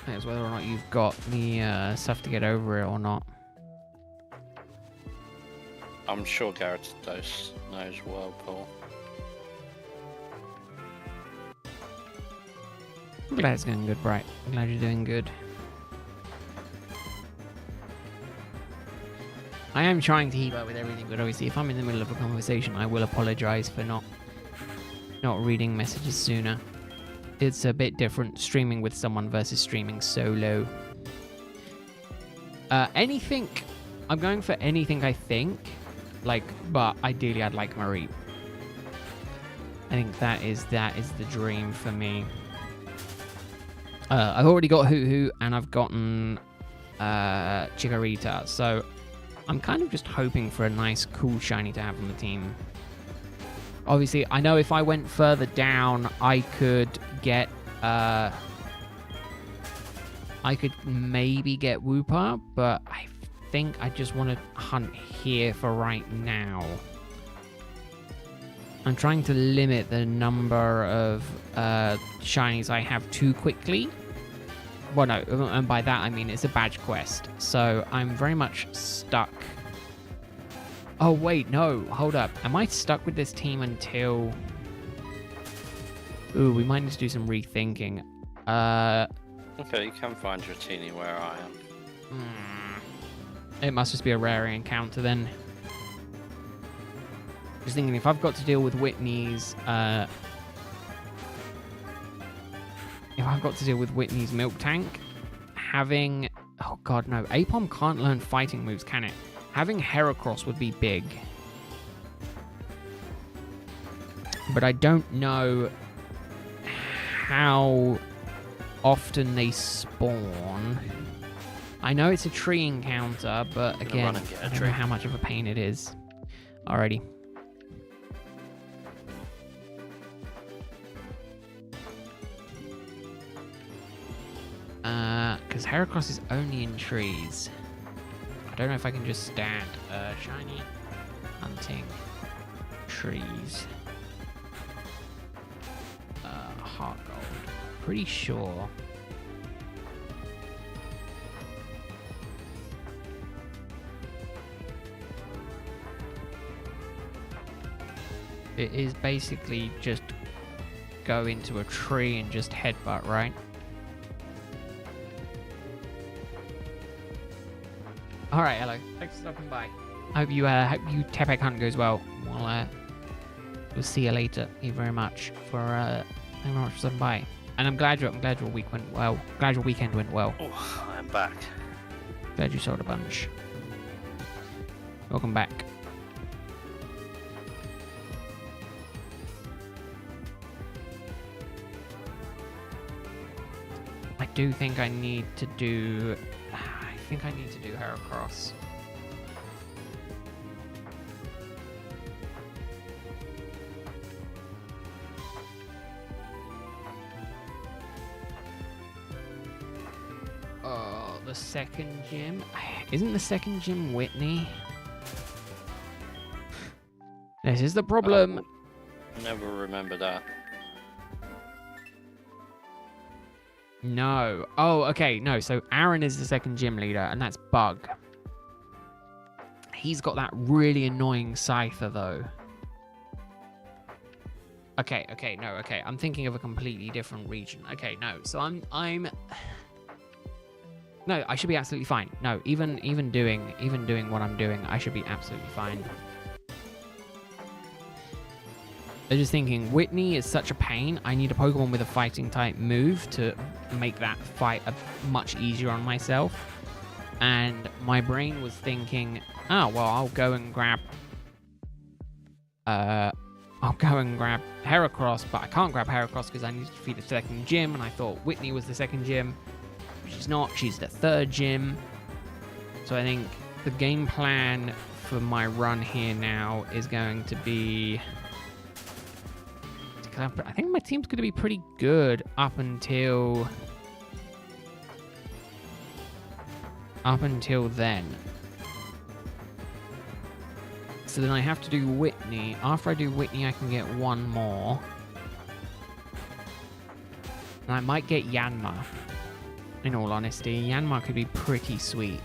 It's whether or not you've got the stuff to get over it or not. I'm sure Garrett knows whirlpool. I'm glad it's going good, Bright. I'm glad you're doing good. I am trying to keep up with everything, but obviously if I'm in the middle of a conversation, I will apologize for not reading messages sooner. It's a bit different streaming with someone versus streaming solo. Anything, I'm going for anything I think, like, but ideally I'd like Marie. I think that is the dream for me. I've already got Hoo-Hoo and I've gotten Chikorita, so I'm kind of just hoping for a nice, cool shiny to have on the team. Obviously, I know if I went further down, I could get... I could maybe get Wooper, but I think I just want to hunt here for right now. I'm trying to limit the number of shinies I have too quickly. Well, no, and by that I mean it's a badge quest, so I'm very much stuck. Oh wait, no, hold up. Am I stuck with this team until... Ooh, we might need to do some rethinking. Okay, you can find Dratini where I am. It must just be a rare encounter then. Just thinking, if I've got to deal with Whitney's... if I've got to deal with Whitney's milk tank, having... Oh god, no. Apom can't learn fighting moves, can it? Having Heracross would be big. But I don't know how often they spawn. I know it's a tree encounter, but again, I don't know how much of a pain it is. Alrighty. Because Heracross is only in trees. I don't know if I can just stand shiny hunting trees. Heart gold. Pretty sure. It is basically just go into a tree and just headbutt, right? All right, hello. Thanks for stopping by. Hope you Tepec hunt goes well. We'll see you later. Thank you very much for stopping by. And I'm glad your week went well. Glad your weekend went well. Oh, I'm back. Glad you sold a bunch. Welcome back. I do think I need to do. I think I need to do Heracross. Oh, the second gym. Isn't the second gym Whitney? This is the problem. Never remember that. No. Oh, okay. No. So Aaron is the second gym leader, and that's Bug. He's got that really annoying Scyther, though. Okay. No. Okay. I'm thinking of a completely different region. Okay. No. So I'm. No, I should be absolutely fine. No, even doing what I'm doing, I should be absolutely fine. I'm just thinking, Whitney is such a pain. I need a Pokemon with a fighting type move to make that fight much easier on myself. And my brain was thinking, oh, well, I'll go and grab Heracross, but I can't grab Heracross because I need to defeat the second gym. And I thought Whitney was the second gym. She's not. She's the third gym. So I think the game plan for my run here now is going to be... I think my team's going to be pretty good up until then. So then I have to do Whitney. After I do Whitney, I can get one more. And I might get Yanma. In all honesty, Yanma could be pretty sweet.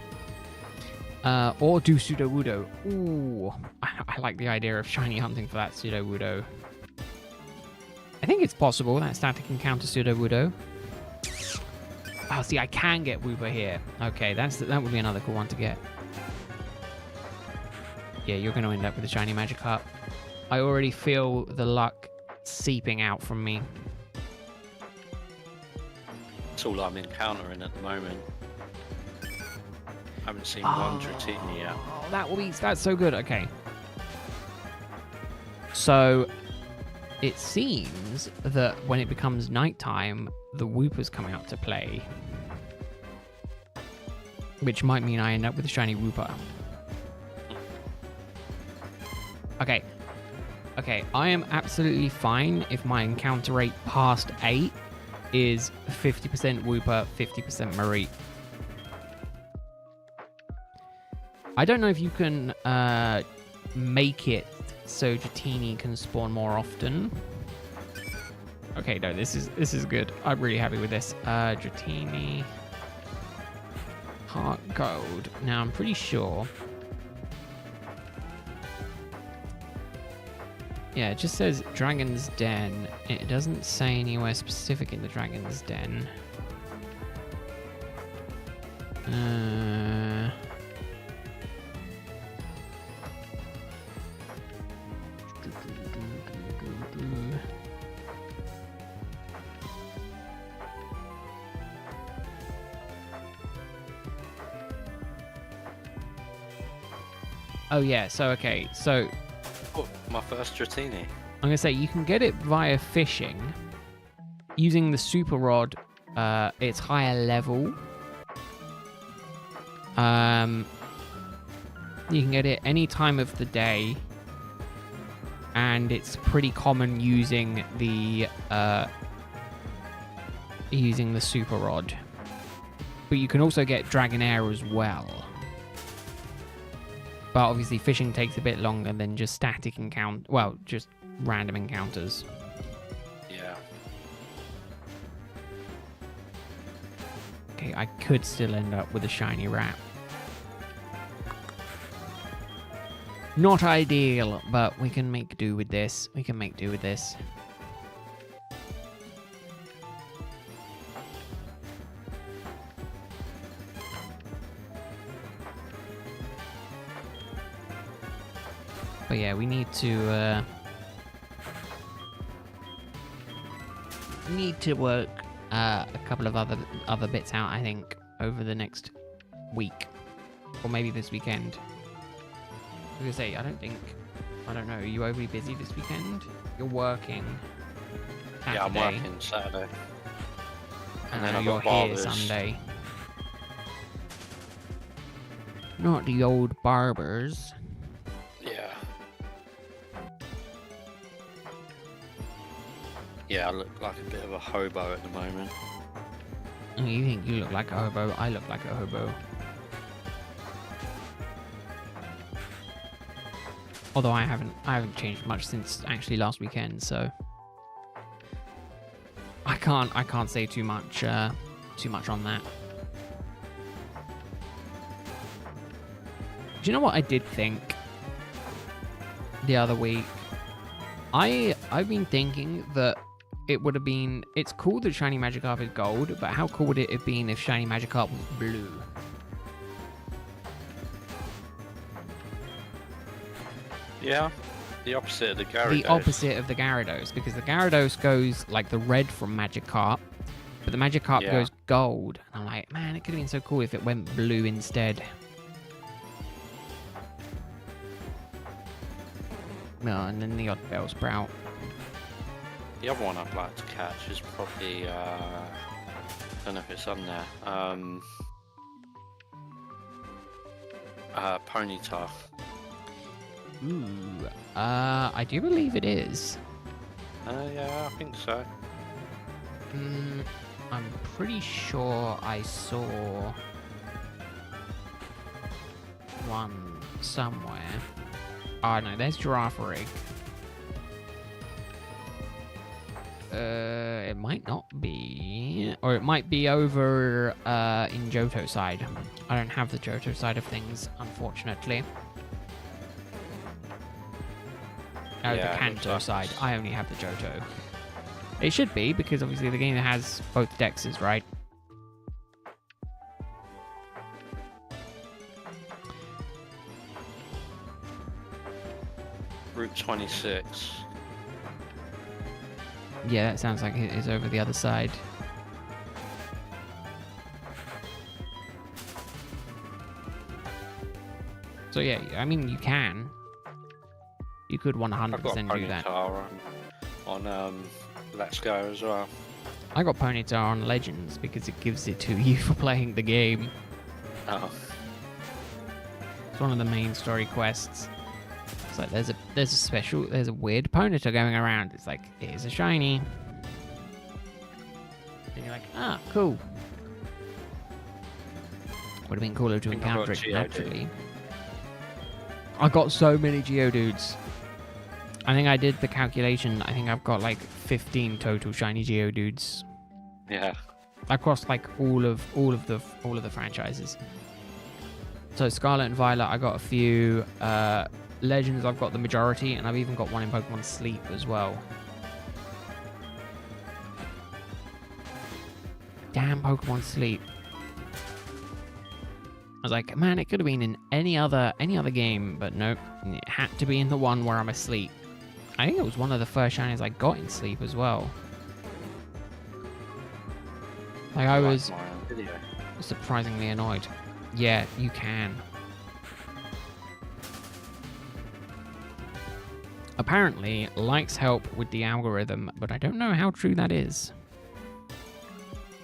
Or do Sudowoodo. Ooh, I like the idea of shiny hunting for that Sudowoodo. I think it's possible that static can counter Sudowoodo. Oh, see, I can get Wooper here. Okay, that would be another cool one to get. Yeah, you're going to end up with a shiny Magikarp. I already feel the luck seeping out from me. That's all I'm encountering at the moment. I haven't seen one Dratini yet. Oh, that's so good. Okay. So it seems that when it becomes nighttime, the Wooper's coming up to play. Which might mean I end up with a shiny Wooper. Okay. Okay, I am absolutely fine if my encounter rate past 8 is 50% Wooper, 50% Mareep. I don't know if you can make it so Dratini can spawn more often. Okay, no, this is good. I'm really happy with this. Dratini, Heart Gold. Now I'm pretty sure. Yeah, it just says Dragon's Den. It doesn't say anywhere specific in the Dragon's Den. Oh yeah, so okay, so Oh, my first Dratini. I'm gonna say you can get it via fishing using the super rod. It's higher level. You can get it any time of the day, and it's pretty common using the super rod. But you can also get Dragonair as well. But obviously fishing takes a bit longer than just static encounter. Well, just random encounters. Yeah. Okay, I could still end up with a shiny rat. Not ideal, but we can make do with this. We can make do with this. But yeah, we need to work a couple of other bits out, I think, over the next week, or maybe this weekend. I was gonna say, I don't know, are you overly busy this weekend? You're working Saturday. Yeah, I'm working Saturday. And then I've you're got here barbers. Sunday. Not the old barbers. Yeah. Yeah, I look like a bit of a hobo at the moment. Oh, you think you look like a hobo? I look like a hobo. Although I haven't changed much since actually last weekend, so I can't say too much on that. Do you know what I did think the other week? I've been thinking that it's cool that shiny Magikarp is gold, but how cool would it have been if shiny Magikarp was blue? Yeah, the opposite of the Gyarados. The opposite of the Gyarados, because the Gyarados goes like the red from Magikarp, but the Magikarp goes gold. And I'm like, man, it could have been so cool if it went blue instead. No, and then the odd Bellsprout. The other one I'd like to catch is probably, I don't know if it's on there, Ponyta. Ooh, I do believe it is. Yeah, I think so. I'm pretty sure I saw one somewhere. Oh no, there's Rivalry. It might not be, or it might be over in Johto side. I don't have the Johto side of things, unfortunately. Oh, Yeah, the Kanto side. I only have the Johto. It should be, because obviously the game has both dexes, right? Route 26. Yeah, that sounds like it is over the other side. So yeah, I mean, you can. You could 100% do that. On Let's Go as well. I got Ponyta on Legends because it gives it to you for playing the game. Oh. It's one of the main story quests. It's like there's a weird Ponyta going around. It's like, here's a shiny. And you're like, ah, cool. Would have been cooler to encounter it naturally. I got so many Geodudes. I think I did the calculation. I think I've got like 15 total shiny Geodudes. Yeah. Across like all of the franchises. So Scarlet and Violet, I got a few. Legends, I've got the majority, and I've even got one in Pokemon Sleep as well. Damn Pokemon Sleep. I was like, man, it could have been in any other game, but nope, it had to be in the one where I'm asleep. I think it was one of the first shinies I got in Sleep as well. Like I was surprisingly annoyed. Yeah, you can. Apparently, likes help with the algorithm, but I don't know how true that is.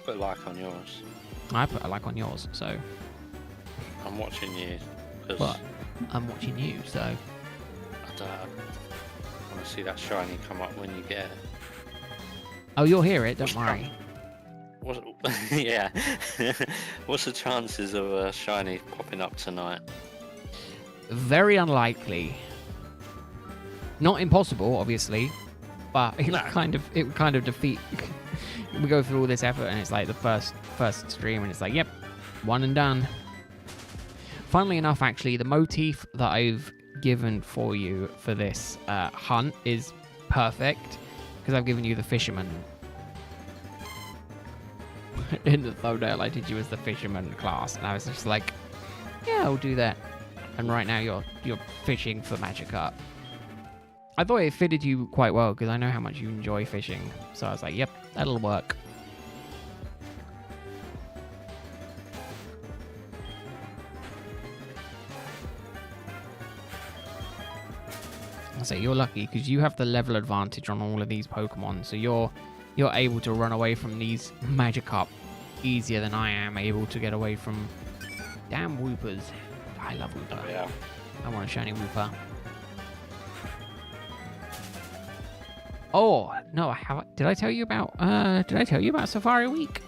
Put a like on yours. I put a like on yours, so. I'm watching you. But I'm watching you, so. I want to see that shiny come up when you get it. Oh, you'll hear it, don't worry. Yeah. What's the chances of a shiny popping up tonight? Very unlikely. Not impossible, obviously, but it would kind of defeat. We go through all this effort, and it's like the first stream, and it's like, yep, one and done. Funnily enough, actually, the motif that I've given for you for this hunt is perfect, because I've given you the fisherman. In the thumbnail, I did you as the fisherman class, and I was just like, yeah, I'll do that. And right now, you're fishing for Magikarp. I thought it fitted you quite well because I know how much you enjoy fishing. So I was like, yep, that'll work. So you're lucky because you have the level advantage on all of these Pokemon. So you're able to run away from these Magikarp easier than I am able to get away from damn Woopers. I love Wooper. Oh, yeah. I want a shiny Wooper. Oh no, I haven't. Did I tell you about? Did I tell you about Safari Week?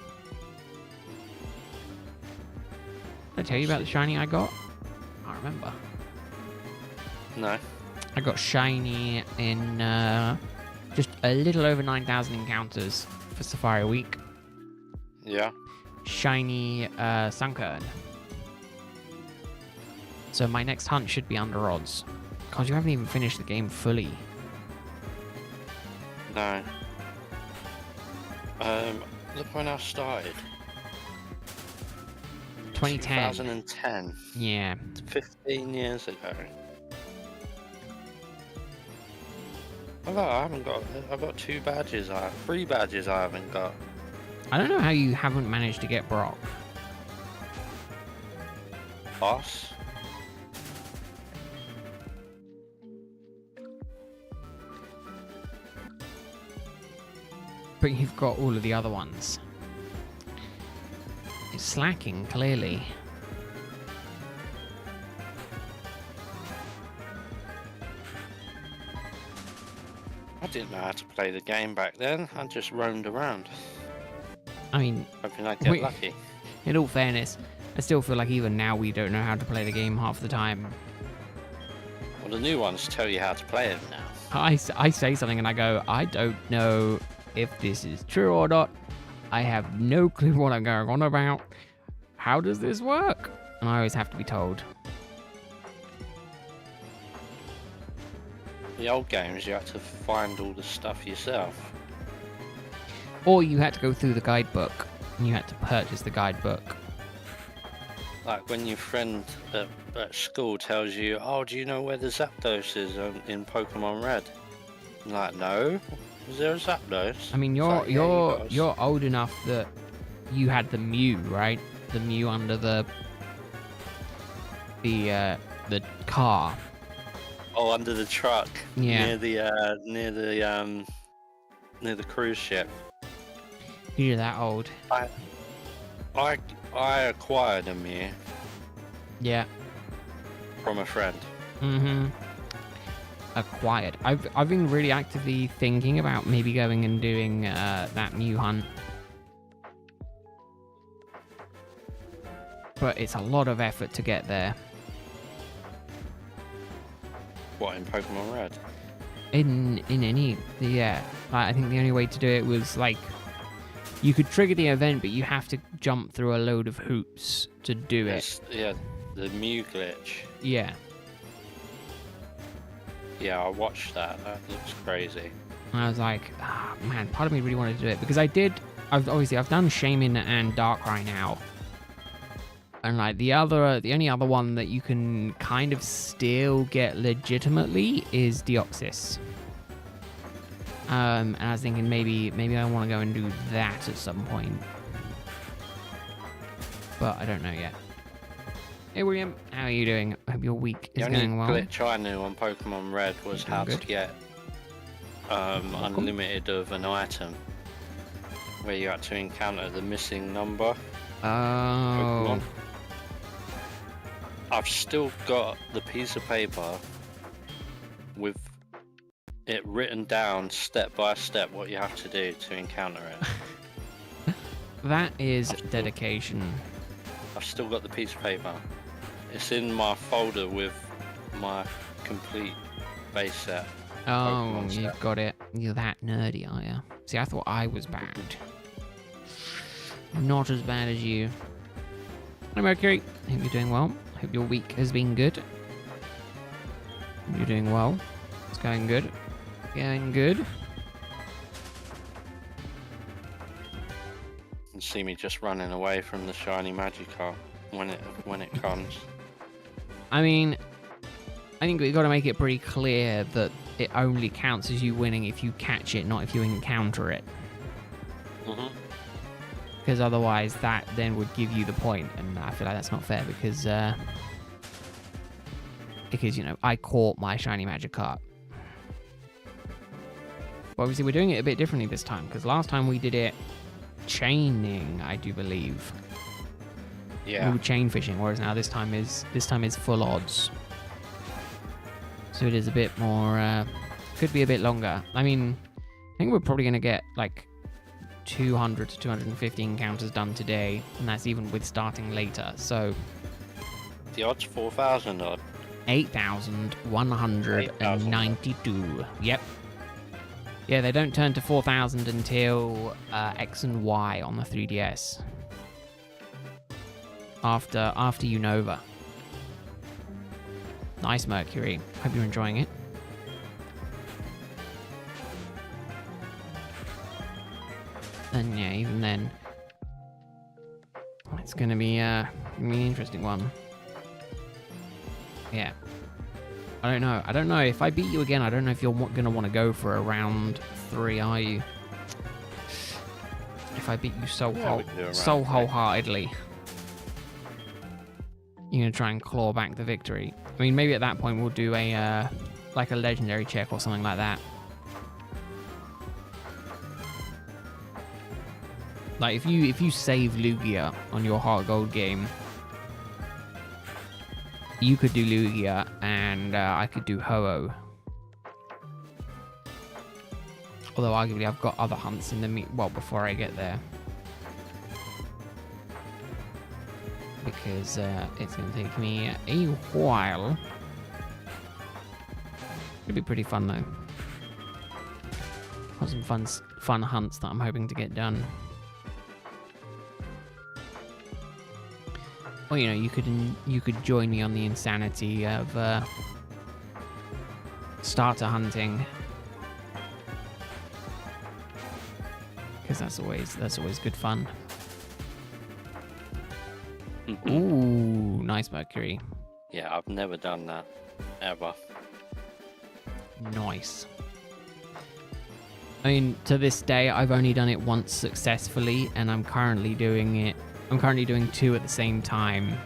Did I tell you about the shiny I got? I can't remember. No. I got shiny in just a little over 9,000 encounters for Safari Week. Yeah. Shiny Sunkern. So my next hunt should be under odds. Because you haven't even finished the game fully. No. Look when I started. 2010. 2010. Yeah. 15 years ago. I've got 2 badges. 3 badges I haven't got. I don't know how you haven't managed to get Brock. Boss. But you've got all of the other ones. It's slacking, clearly. I didn't know how to play the game back then. I just roamed around. I mean, Hoping I'd get lucky. in all fairness, I still feel like even now we don't know how to play the game half the time. Well, the new ones tell you how to play it now. I say something and I go, I don't know if this is true or not. I have no clue what I'm going on about. How does this work? And I always have to be told. The old games, you had to find all the stuff yourself. Or you had to go through the guidebook and you had to purchase the guidebook. Like when your friend at school tells you, oh, do you know where the Zapdos is in Pokemon Red? I'm like, no. Is there a Zapdos? I mean, you're old enough that you had the Mew, right? The Mew under the car. Oh, under the truck. Yeah. Near the cruise ship. You're that old. I acquired a Mew Yeah. from a friend. Mm-hmm. Acquired. I've been really actively thinking about maybe going and doing that Mew hunt. But it's a lot of effort to get there. What, in Pokemon Red? In any, yeah. I think the only way to do it was like you could trigger the event, but you have to jump through a load of hoops to do it. Yeah, the Mew glitch. Yeah. Yeah, I watched that. That looks crazy. And I was like, man, part of me really wanted to do it because I've done Shaman and Darkrai now. And like the only other one that you can kind of still get legitimately is Deoxys. And I was thinking maybe I want to go and do that at some point. But I don't know yet. Hey William, how are you doing? I hope your week is going well. The only glitch I knew on Pokemon Red was how to get unlimited of an item, where you had to encounter the missing number. Oh. Pokemon. I've still got the piece of paper with it written down step by step what you have to do to encounter it. That is dedication. I've still got the piece of paper. It's in my folder with my complete base set. Oh, you've got it. You're that nerdy, are you? See, I thought I was bad. Not as bad as you. Hi Mercury, hope you're doing well. Hope your week has been good. You're doing well. It's going good. Going good. You see me just running away from the shiny Magikarp when it comes. I mean, I think we've got to make it pretty clear that it only counts as you winning if you catch it, not if you encounter it. Mhm. Because otherwise that then would give you the point, and I feel like that's not fair because you know, I caught my shiny Magikarp. But obviously we're doing it a bit differently this time, because last time we did it chaining, I do believe. Yeah. We were chain fishing, whereas now this time is full odds. So it is a bit more, could be a bit longer. I mean, I think we're probably going to get like 200 to 250 encounters done today, and that's even with starting later. So The odds 4,000 odd. 8,192. Yep. Yeah, they don't turn to 4,000 until X and Y on the 3DS. After Unova. Nice, Mercury. Hope you're enjoying it. And yeah, even then, it's gonna be an interesting one. Yeah. I don't know. If I beat you again, I don't know if you're gonna want to go for a round 3, are you? If I beat you so wholeheartedly, you're gonna try and claw back the victory. I mean, maybe at that point we'll do a like a legendary check or something like that. Like if you save Lugia on your Heart Gold game, you could do Lugia and I could do Ho-Oh. Although arguably I've got other hunts in the before I get there. Because it's going to take me a while. It'll be pretty fun though. Got some fun hunts that I'm hoping to get done. Well, you know, you could join me on the insanity of starter hunting, because that's always good fun. Ooh, nice, Mercury. Yeah, I've never done that ever. Nice. I mean, to this day, I've only done it once successfully, and I'm currently doing 2 at the same time,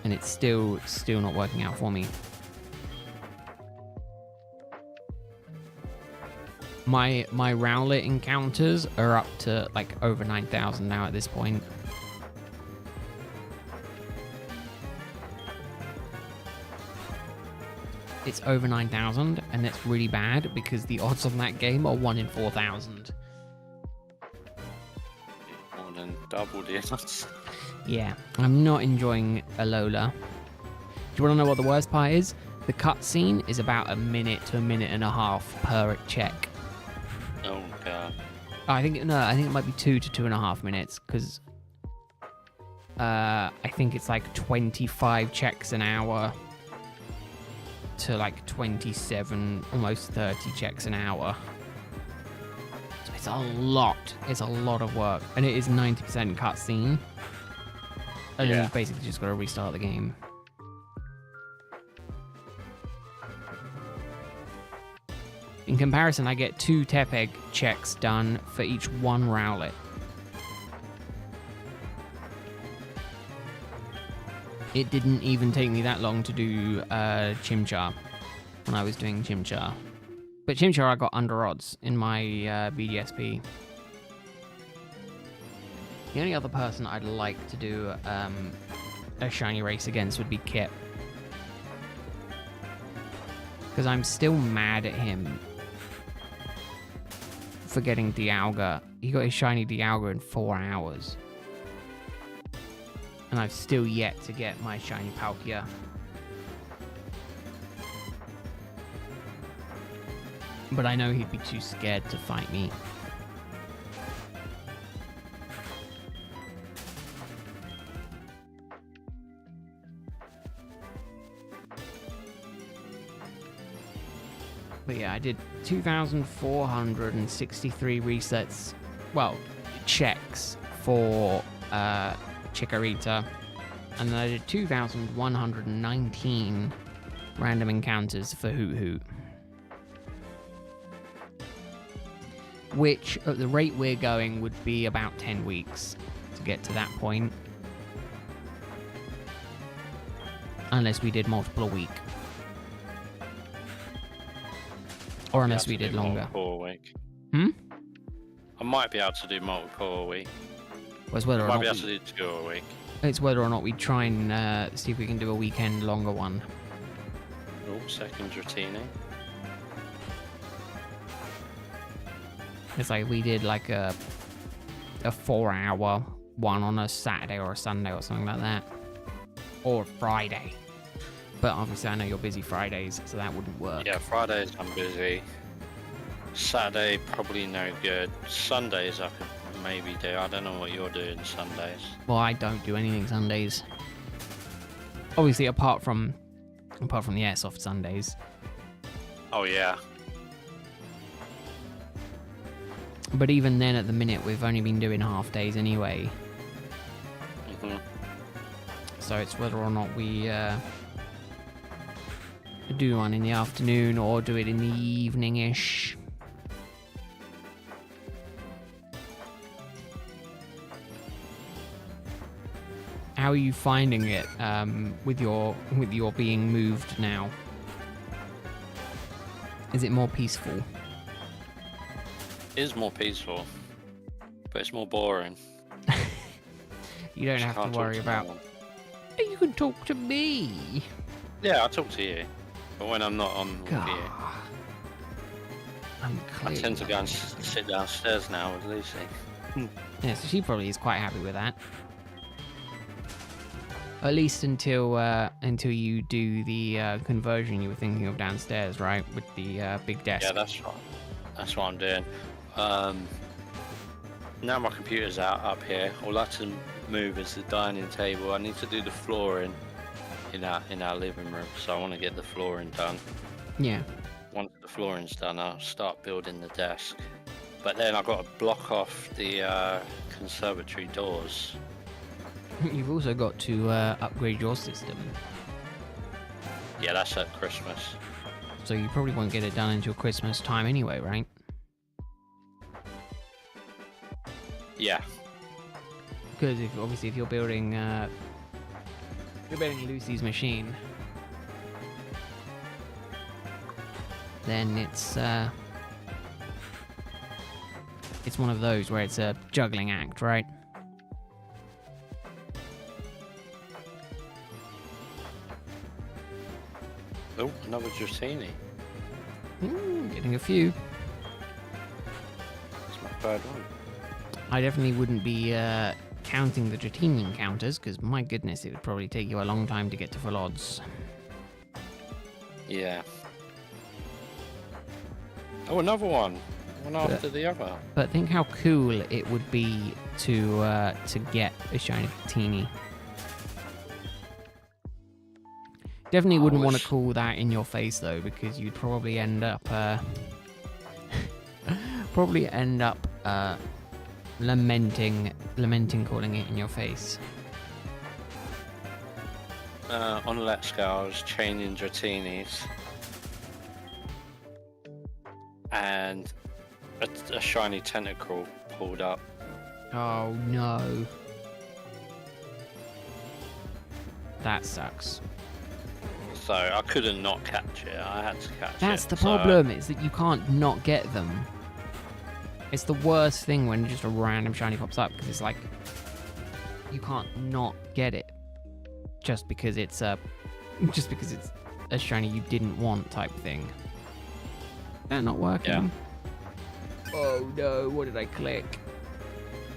and it's still not working out for me. My Rowlet encounters are up to like over 9,000 now at this point. It's over 9,000, and that's really bad because the odds on that game are 1 in 4,000. More than double the odds. Yeah, I'm not enjoying Alola. Do you want to know what the worst part is? The cutscene is about a minute to a minute and a half per check. Oh god. I think it might be 2 to 2.5 minutes because I think it's like 25 checks an hour to like 27, almost 30 checks an hour. So it's a lot. It's a lot of work, and it is 90% cutscene. And then you've basically just got to restart the game. In comparison, I get 2 Tepeg checks done for each 1 Rowlet. It didn't even take me that long to do Chimchar when I was doing Chimchar. But Chimchar I got under odds in my BDSP. The only other person I'd like to do a shiny race against would be Kip. Because I'm still mad at him for getting Dialga. He got his shiny Dialga in 4 hours. And I've still yet to get my shiny Palkia. But I know he'd be too scared to fight me. But yeah, I did 2,463 resets, well, checks for Chikorita. And then I did 2,119 random encounters for Hoot Hoot. Which, at the rate we're going, would be about 10 weeks to get to that point. Unless we did multiple a week. Or unless we did longer. Multiple a week. Hmm? I might be able to do multiple a week. Well, it's whether I or might not be able to do 2 a week. it's whether or not we try and see if we can do a weekend longer one. Oh, second Dratini. It's like we did like a 4-hour one on a Saturday or a Sunday or something like that. Or Friday. But obviously I know you're busy Fridays, so that wouldn't work. Yeah, Fridays I'm busy. Saturday probably no good. Sundays I could maybe do. I don't know what you're doing Sundays. Well, I don't do anything Sundays. Obviously apart from the airsoft Sundays. Oh yeah. But even then at the minute we've only been doing half days anyway. Mhm. So it's whether or not we do one in the afternoon or do it in the evening-ish. How are you finding it with your being moved now? Is it more peaceful? It is more peaceful, but it's more boring. You don't Just have can't to talk worry to about. no one. You can talk to me. Yeah, I talk to you, but when I'm not on with you, I'm I clearly tend to go and not interested. sit downstairs now with Lucy. Yeah, so she probably is quite happy with that. At least until you do the conversion you were thinking of downstairs, right? With the big desk. Yeah, that's right. That's what I'm doing. Now my computer's out up here. All I have to move is the dining table. I need to do the flooring in our living room, so I want to get the flooring done. Yeah. Once the flooring's done, I'll start building the desk. But then I've got to block off the conservatory doors. You've also got to upgrade your system. Yeah, that's at Christmas. So you probably won't get it done until Christmas time anyway, right? Yeah. Because if you're building Lucy's machine, then it's one of those where it's a juggling act, right? Oh, another Dratini. Getting a few. It's my third one. I definitely wouldn't be counting the Dratini encounters, because my goodness, it would probably take you a long time to get to full odds. Yeah. Oh, another one. One after the other. But think how cool it would be to get a shiny Dratini. Definitely wouldn't want to call that in your face though, because you'd probably end up lamenting calling it in your face. On Let's Go, I was chaining Dratinis, and a shiny tentacle pulled up. Oh no. That sucks. So I couldn't not catch it. I had to catch it. That's the problem, is that you can't not get them. It's the worst thing when just a random shiny pops up, because it's like you can't not get it just because it's a shiny you didn't want type thing. They're not working. Yeah. Oh no, what did I click?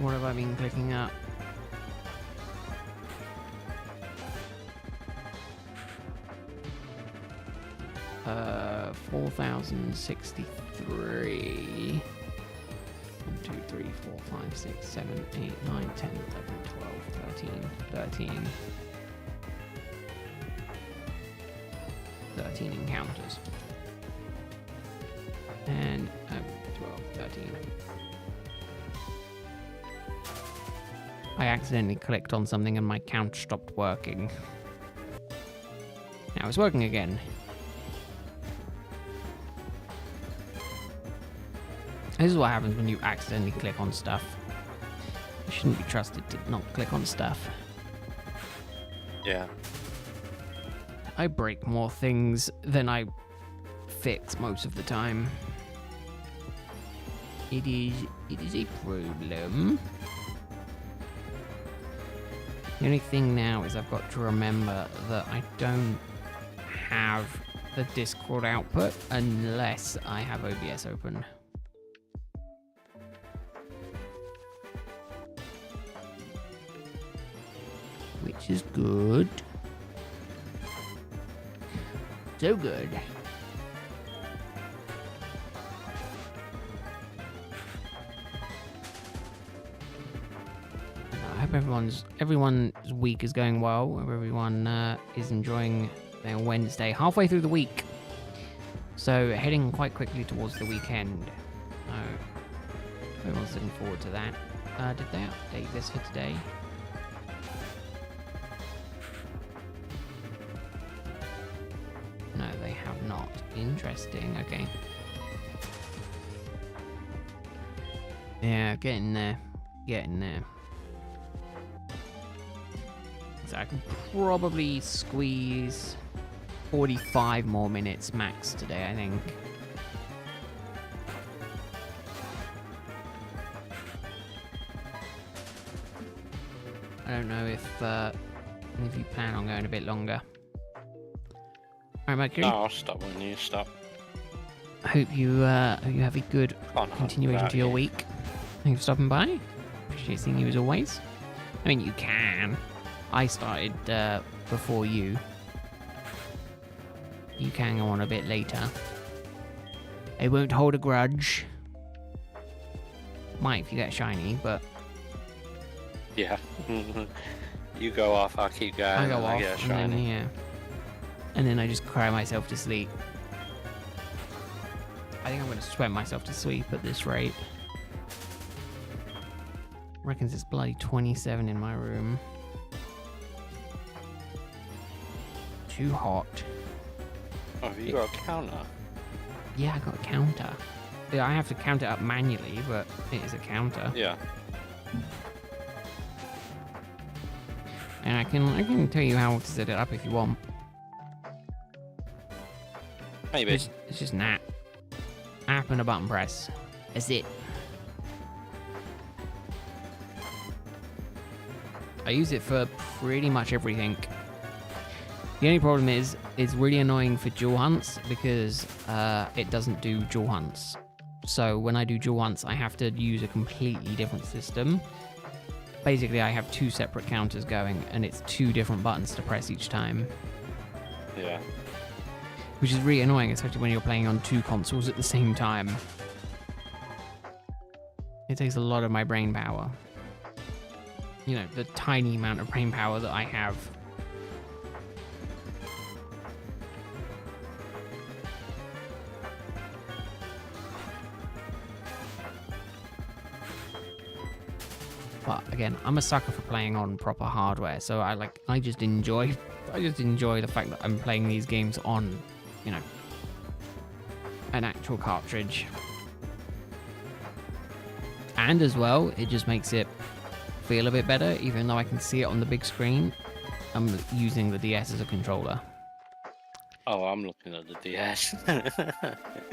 What have I been clicking up? Uh, 4,063. 1, 2, 3, 4, 5, 6, 7, 8, 9, 10, 11, 12, 13. 13 encounters. And 12, 13. I accidentally clicked on something and my counter stopped working. Now it's working again. This is what happens when you accidentally click on stuff. You shouldn't be trusted to not click on stuff. Yeah. I break more things than I fix most of the time. It is a problem. The only thing now is I've got to remember that I don't have the Discord output unless I have OBS open. Which is good. So good. I hope everyone's week is going well. Hope everyone is enjoying their Wednesday, halfway through the week. So heading quite quickly towards the weekend. Everyone's looking forward to that. Did they update this for today? No, they have not. Interesting. Okay. Yeah, getting there. Getting there. So I can probably squeeze 45 more minutes max today, I think. I don't know if you plan on going a bit longer. Alright, Mercury. No, I'll stop when you stop. I hope you have a good continuation to your week. Thank you for stopping by. Appreciate seeing you as always. I mean, you can. I started before you. You can go on a bit later. I won't hold a grudge. Might if you get shiny, but... Yeah. You go off, I'll keep going. I go off, get shiny. and then, yeah. And then I just cry myself to sleep. I think I'm going to sweat myself to sleep at this rate. Reckons it's bloody 27 in my room. Too hot. Oh, have you got a counter? Yeah, I got a counter. Yeah, I have to count it up manually, but it is a counter. Yeah. And I can tell you how to set it up if you want. Maybe. It's just an app. App and a button press. That's it. I use it for pretty much everything. The only problem is, it's really annoying for dual hunts because it doesn't do dual hunts. So when I do dual hunts, I have to use a completely different system. Basically, I have two separate counters going, and it's two different buttons to press each time. Yeah. Which is really annoying, especially when you're playing on two consoles at the same time. It takes a lot of my brain power. You know, the tiny amount of brain power that I have. But again, I'm a sucker for playing on proper hardware, so I just enjoy the fact that I'm playing these games on, you know, an actual cartridge. And as well, it just makes it feel a bit better, even though I can see it on the big screen. I'm using the DS as a controller. Oh, I'm looking at the DS.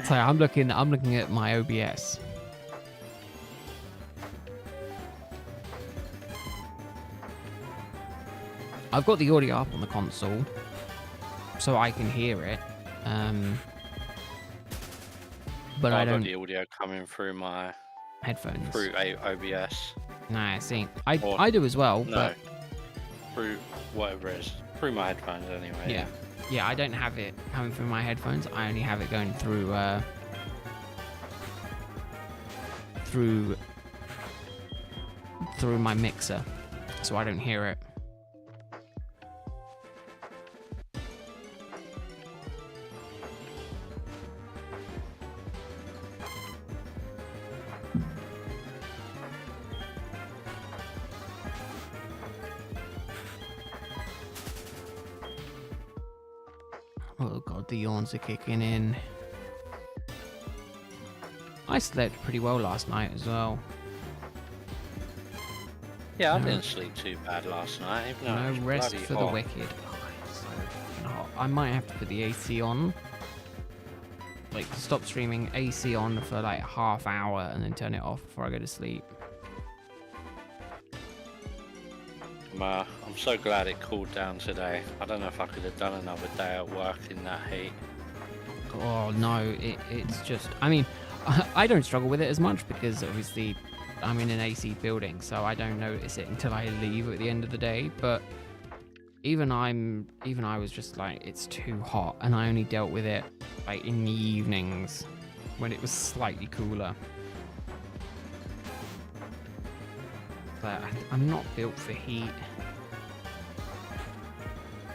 So I'm looking at my OBS. I've got the audio up on the console, so I can hear it. But I don't. I've got the audio coming through my Headphones. through OBS. Nah, I see. I do as well. No, But through whatever it is, through my headphones anyway. yeah, I don't have it coming through my headphones. I only have it going through through my mixer, so I don't hear it. Oh god, the yawns are kicking in. I slept pretty well last night as well. Yeah, I No. didn't sleep too bad last night, even though it No was rest bloody for hot. the wicked. Oh, it's so fucking hot. I might have to put the AC on. Like, stop streaming, AC on for like half hour, and then turn it off before I go to sleep. I'm so glad it cooled down today. I don't know if I could have done another day at work in that heat. Oh no, it's just. I mean, I don't struggle with it as much because obviously I'm in an AC building, so I don't notice it until I leave at the end of the day. But even I was just like, it's too hot, and I only dealt with it like in the evenings when it was slightly cooler. But I'm not built for heat.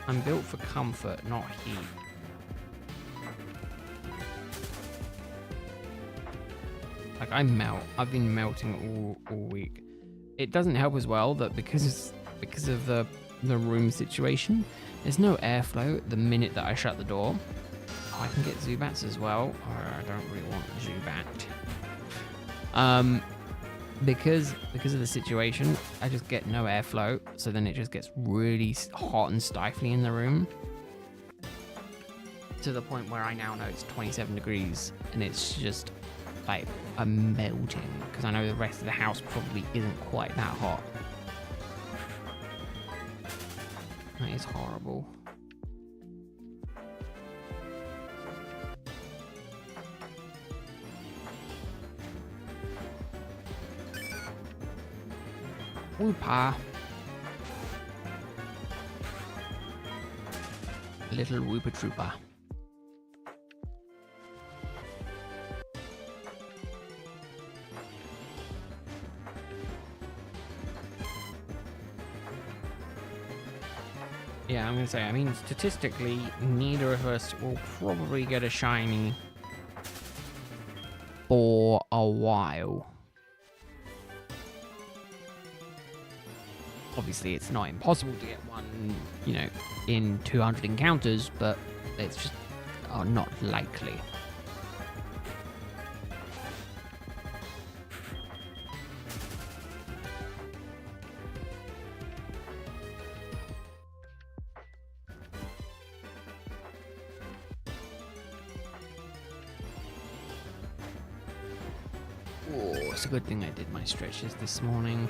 I'm built for comfort, not heat. Like, I melt. I've been melting all week. It doesn't help as well that because of the room situation, there's no airflow the minute that I shut the door. Oh, I can get Zubats as well. Or I don't really want Zubat. Because of the situation, I just get no airflow, so then it just gets really hot and stifling in the room. To the point where I now know it's 27 degrees, and it's just like I'm melting because I know the rest of the house probably isn't quite that hot. That is horrible. Whoopa. Little Whoopa Trooper. Yeah, I'm gonna say, I mean, statistically, neither of us will probably get a shiny for a while. Obviously, it's not impossible to get one, you know, in 200 encounters, but it's just not likely. Oh, it's a good thing I did my stretches this morning.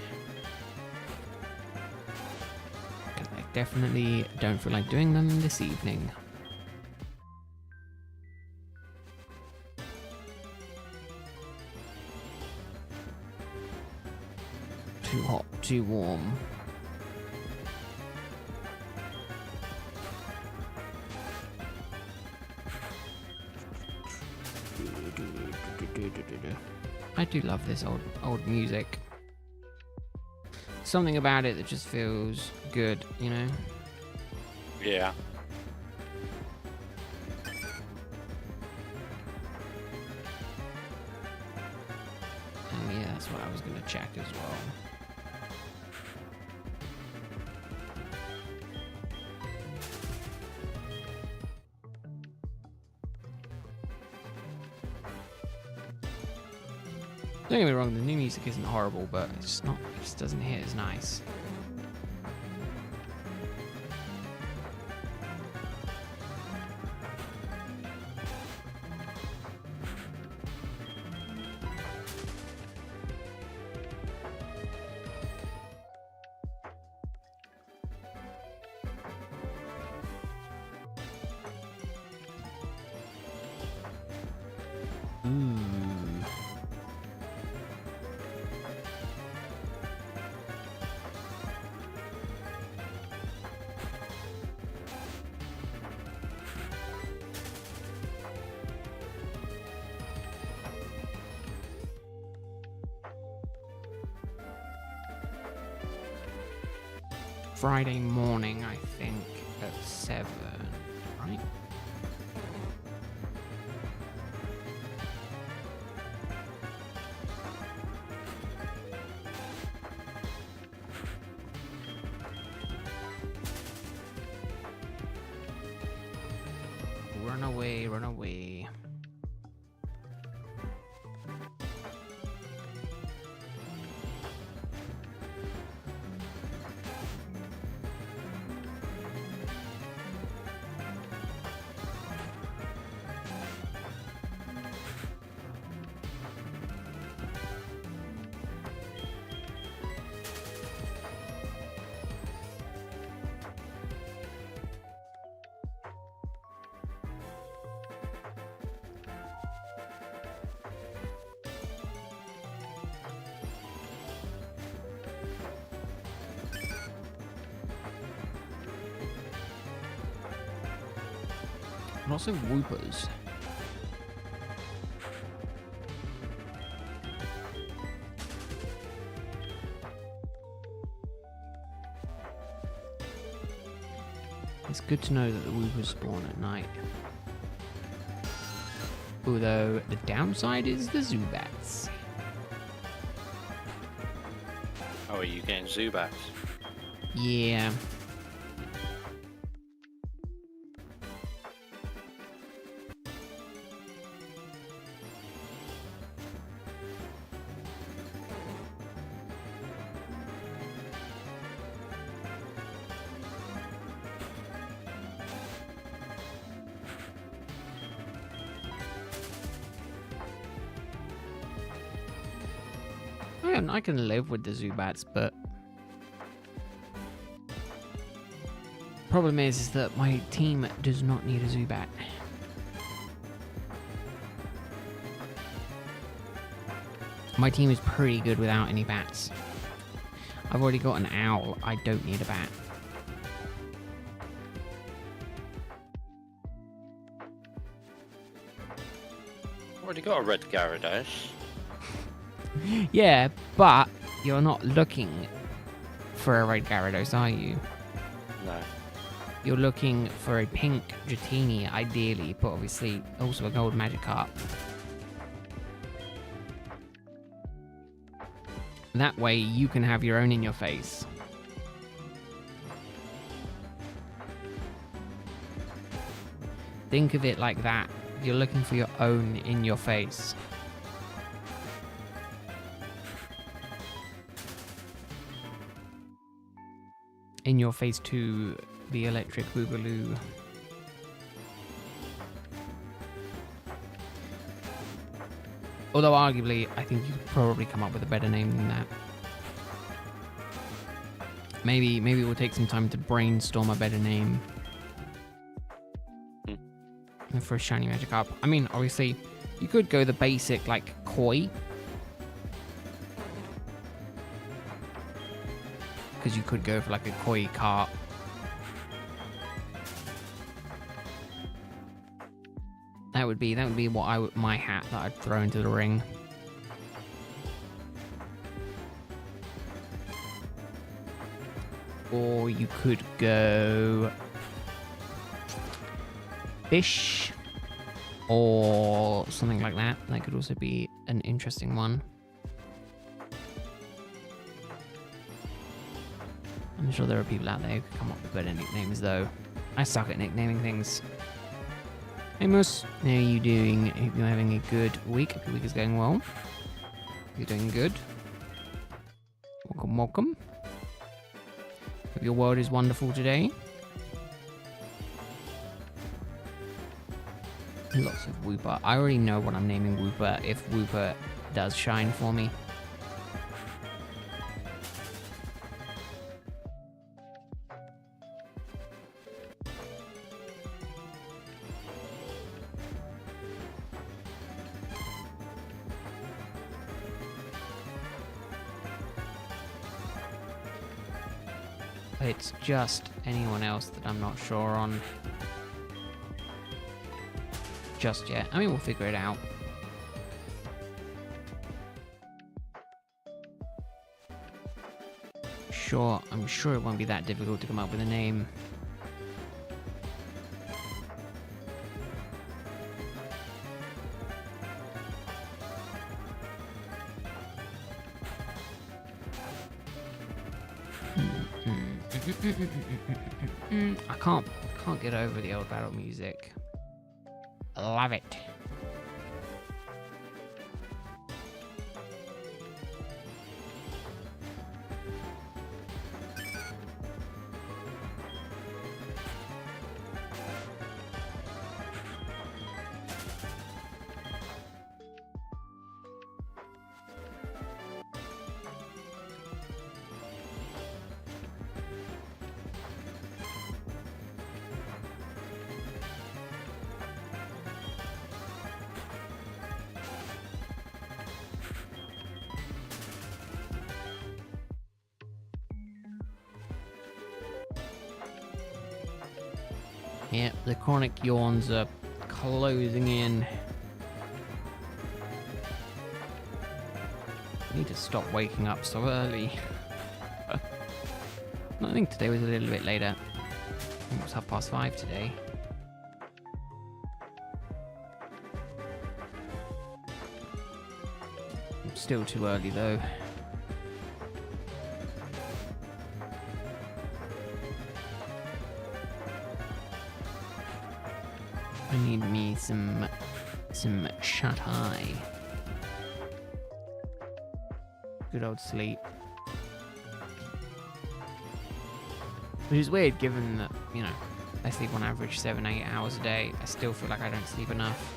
I definitely don't feel like doing them this evening. Too hot, too warm. I do love this old music. Something about it that just feels good, you know? Yeah. And yeah, that's what I was gonna check as well. Don't get me wrong, the new music isn't horrible, but it's just not, it just doesn't hit as nice. Ooh. Friday morning, I think, at 7, right? Run away, run away. Lots of whoopers. It's good to know that the whoopers spawn at night. Although the downside is the Zubats. Oh, are you getting Zubats? Yeah. I can live with the Zubats, but problem is that my team does not need a Zubat. My team is pretty good without any bats. I've already got an owl. I don't need a bat. Already got a red Gyarados. Yeah, but you're not looking for a red Gyarados, are you? No. You're looking for a pink Dratini, ideally, but obviously also a gold Magikarp. That way you can have your own in your face. Think of it like that. You're looking for your own in your face. In your face to the electric boogaloo. Although arguably, I think you could probably come up with a better name than that. Maybe it will take some time to brainstorm a better name for a shiny Magikarp. I mean, obviously, you could go the basic like Koi. Because you could go for like a Koi Carp. That would be what my hat that I'd throw into the ring. Or you could go Fish or something like that. That could also be an interesting one. I'm sure there are people out there who can come up with better nicknames, though. I suck at nicknaming things. Hey, Moose. How are you doing? I hope you're having a good week. Hope your week is going well. You're doing good. Welcome, welcome. Hope your world is wonderful today. Lots of Wooper. I already know what I'm naming Wooper if Wooper does shine for me. It's just anyone else that I'm not sure on just yet. I mean, we'll figure it out. Sure, I'm sure it won't be that difficult to come up with a name. I can't get over the old battle music. Love it. Yep, the chronic yawns are closing in. I need to stop waking up so early. I think today was a little bit later. I think it was 5:30 today. Still too early though. I need me some shut eye. Good old sleep. Which is weird given that, you know, I sleep on average 7-8 hours a day. I still feel like I don't sleep enough.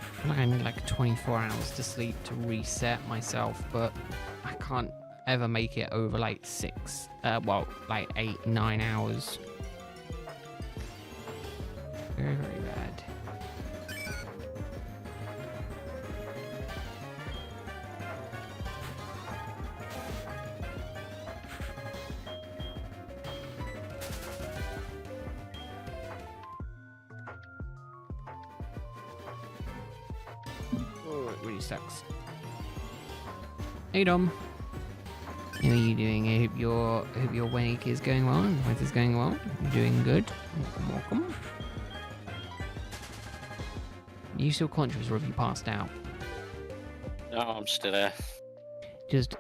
I feel like I need like 24 hours to sleep to reset myself, but I can't ever make it over like 8, 9 hours. Very, very bad. Oh, it really sucks. Hey Dom. How are you doing? I hope your week is going well. Life is going well. You're doing good. Welcome. Are you still conscious or have you passed out? No, I'm still there. Just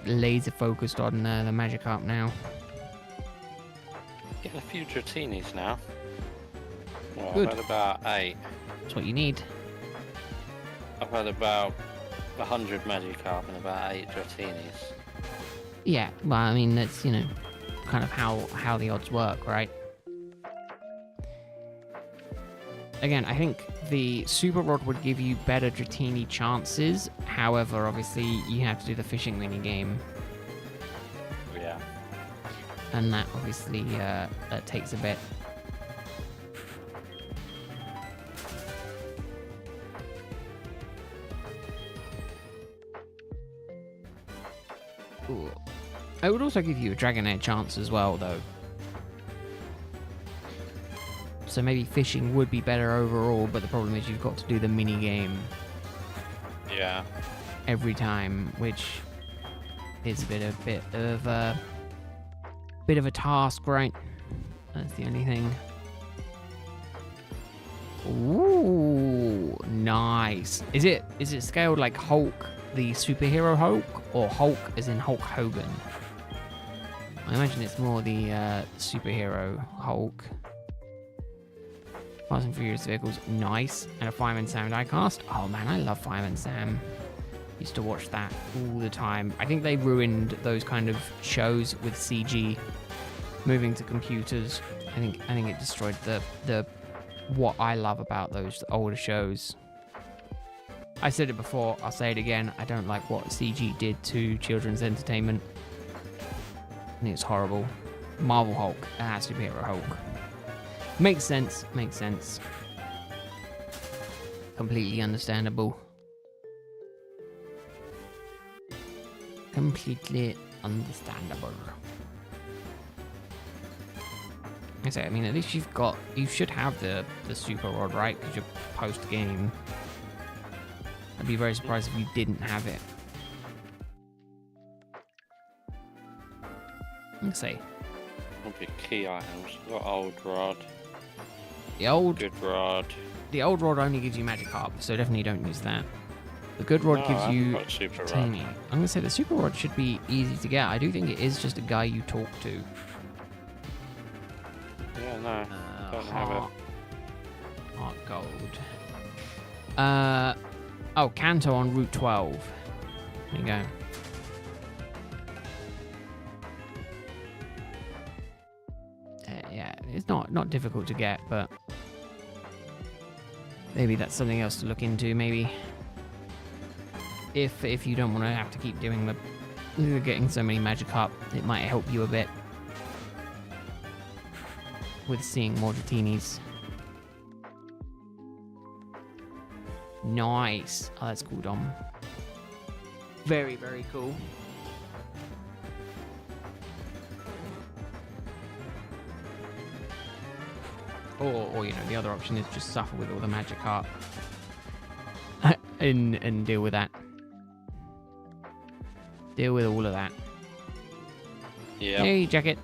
laser focused on the magic up now. Getting a few dratinis now. Well, Good. I've had about 8. That's what you need. I've had about 100 Magikarp and about 8 dratinis. Yeah, well, I mean, that's, you know, kind of how the odds work, right? Again, I think the Super Rod would give you better Dratini chances. However, obviously, you have to do the fishing mini game, Yeah. and that obviously that takes a bit. Ooh. I would also give you a Dragonair chance as well, though. So maybe fishing would be better overall, but the problem is you've got to do the mini game Yeah. every time, which is a bit of a task, right? That's the only thing. Ooh, nice. Is it scaled like Hulk, the superhero Hulk, or Hulk as in Hulk Hogan? I imagine it's more the superhero Hulk. Fast and Furious vehicles, nice. And a Fireman Sam diecast. Oh man, I love Fireman Sam. Used to watch that all the time. I think they ruined those kind of shows with CG moving to computers. I think it destroyed the what I love about those older shows. I said it before, I'll say it again. I don't like what CG did to children's entertainment. I think it's horrible. Marvel Hulk, superhero Hulk. Makes sense. Completely understandable. Completely understandable. I mean, at least you should have the Super Rod, right? Because you're post-game. I'd be very surprised if you didn't have it. Let's see. Would be key items. Got old rod. The Good rod. old rod only gives you magic harp, so definitely don't use that. The good rod No, gives I haven't you got super rod. tiny. I'm gonna say the super rod should be easy to get. I do think it is just a guy you talk to. Yeah, no. Don't have it. Heart gold. Oh, Kanto on Route 12. There you go. Yeah, it's not difficult to get, but maybe that's something else to look into. Maybe if you don't want to have to keep doing the getting so many magic up, it might help you a bit with seeing more Dratinis. Nice. Oh, that's cool, Dom. Very, very cool. Or you know, the other option is just suffer with all the magic heart and deal with that. Deal with all of that. Yeah. Hey, Jacket.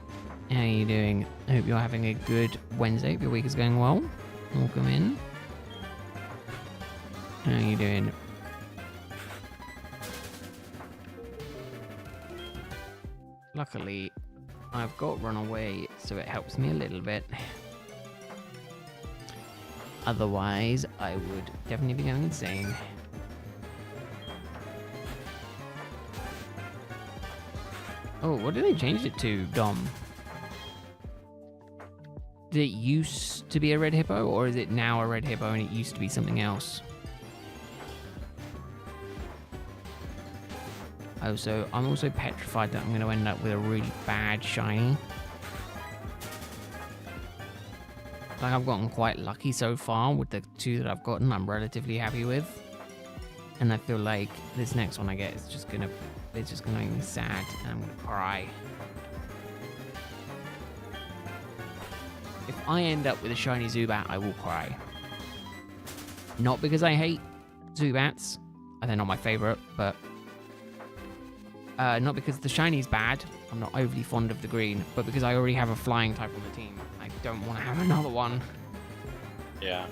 How you doing? I hope you're having a good Wednesday. Hope your week is going well. Welcome in. How you doing? Luckily, I've got Runaway, so it helps me a little bit. Otherwise, I would definitely be going insane. Oh, what did they change it to, Dom? Did it used to be a red hippo, or is it now a red hippo and it used to be something else? Oh, so I'm also petrified that I'm going to end up with a really bad shiny. Like, I've gotten quite lucky so far with the two that I've gotten. I'm relatively happy with. And I feel like this next one I get is just gonna make me sad and I'm gonna cry. If I end up with a shiny Zubat, I will cry. Not because I hate Zubats, they're not my favorite, but not because the shiny's bad. I'm not overly fond of the green, but because I already have a flying type on the team. I don't want to have another one. Yeah.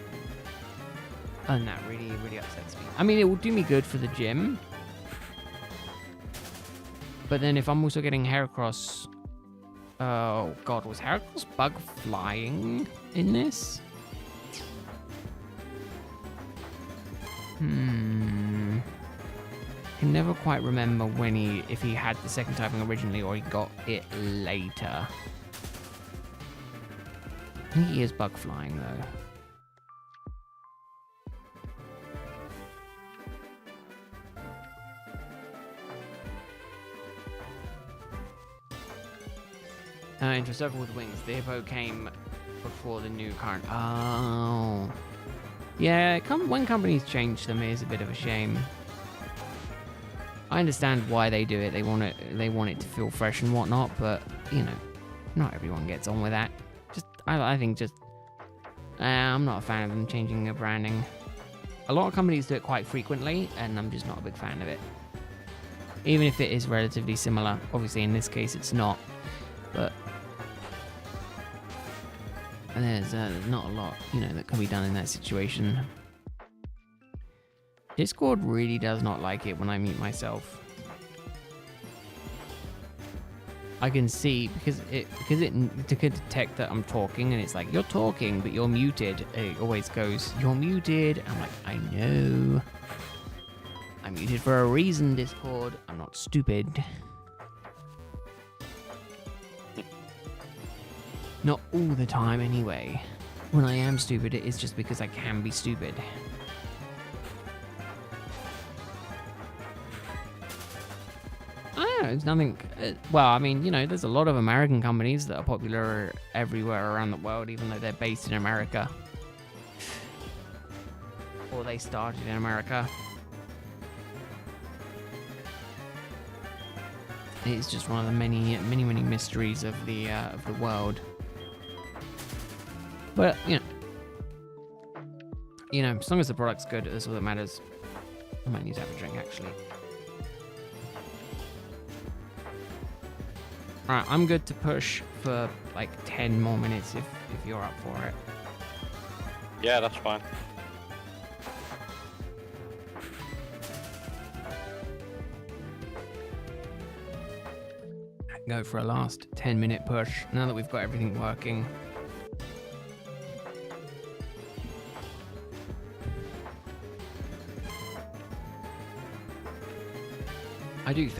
And that really, really upsets me. I mean, it will do me good for the gym. But then if I'm also getting Heracross... Oh, God, was Heracross bug flying in this? I can never quite remember if he had the second typing originally or he got it later. I think he is bug flying, though. Into a circle with wings. The hippo came before the new current. Oh. Yeah, when companies change them, it is a bit of a shame. I understand why they do it. They want it to feel fresh and whatnot, but, you know, not everyone gets on with that. I think I'm not a fan of them changing their branding. A lot of companies do it quite frequently, and I'm just not a big fan of it. Even if it is relatively similar. Obviously, in this case, it's not. But there's not a lot, that can be done in that situation. Discord really does not like it when I mute myself. I can see because it can detect that I'm talking, and it's like, you're talking, but you're muted. It always goes, you're muted. I'm like, I know. I'm muted for a reason, Discord. I'm not stupid. Not all the time, anyway. When I am stupid, it is just because I can be stupid. I don't know, it's nothing... well, I mean, there's a lot of American companies that are popular everywhere around the world, even though they're based in America. Or they started in America. It's just one of the many, many, many mysteries of the world. But, as long as the product's good, that's all that matters. I might need to have a drink, actually. Alright, I'm good to push for like 10 more minutes if you're up for it. Yeah, that's fine. Go for a last 10-minute push now that we've got everything working.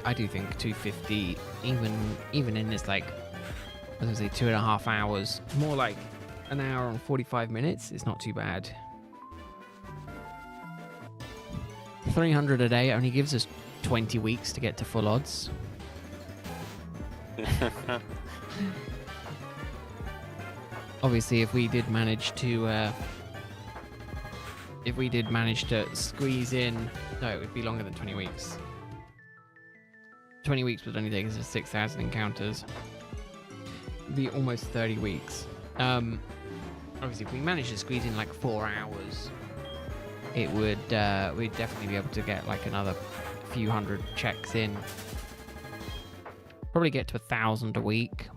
I do think 250, even in this, like, I was gonna say 2.5 hours, more like an hour and 45 minutes. It's not too bad. 300 a day only gives us 20 weeks to get to full odds. Obviously, if we did manage to squeeze in, no, it would be longer than 20 weeks. 20 weeks would only take us to 6,000 encounters. It'd be almost 30 weeks. Obviously, if we managed to squeeze in like 4 hours, it would we'd definitely be able to get like another few hundred checks in. Probably get to 1,000 a week.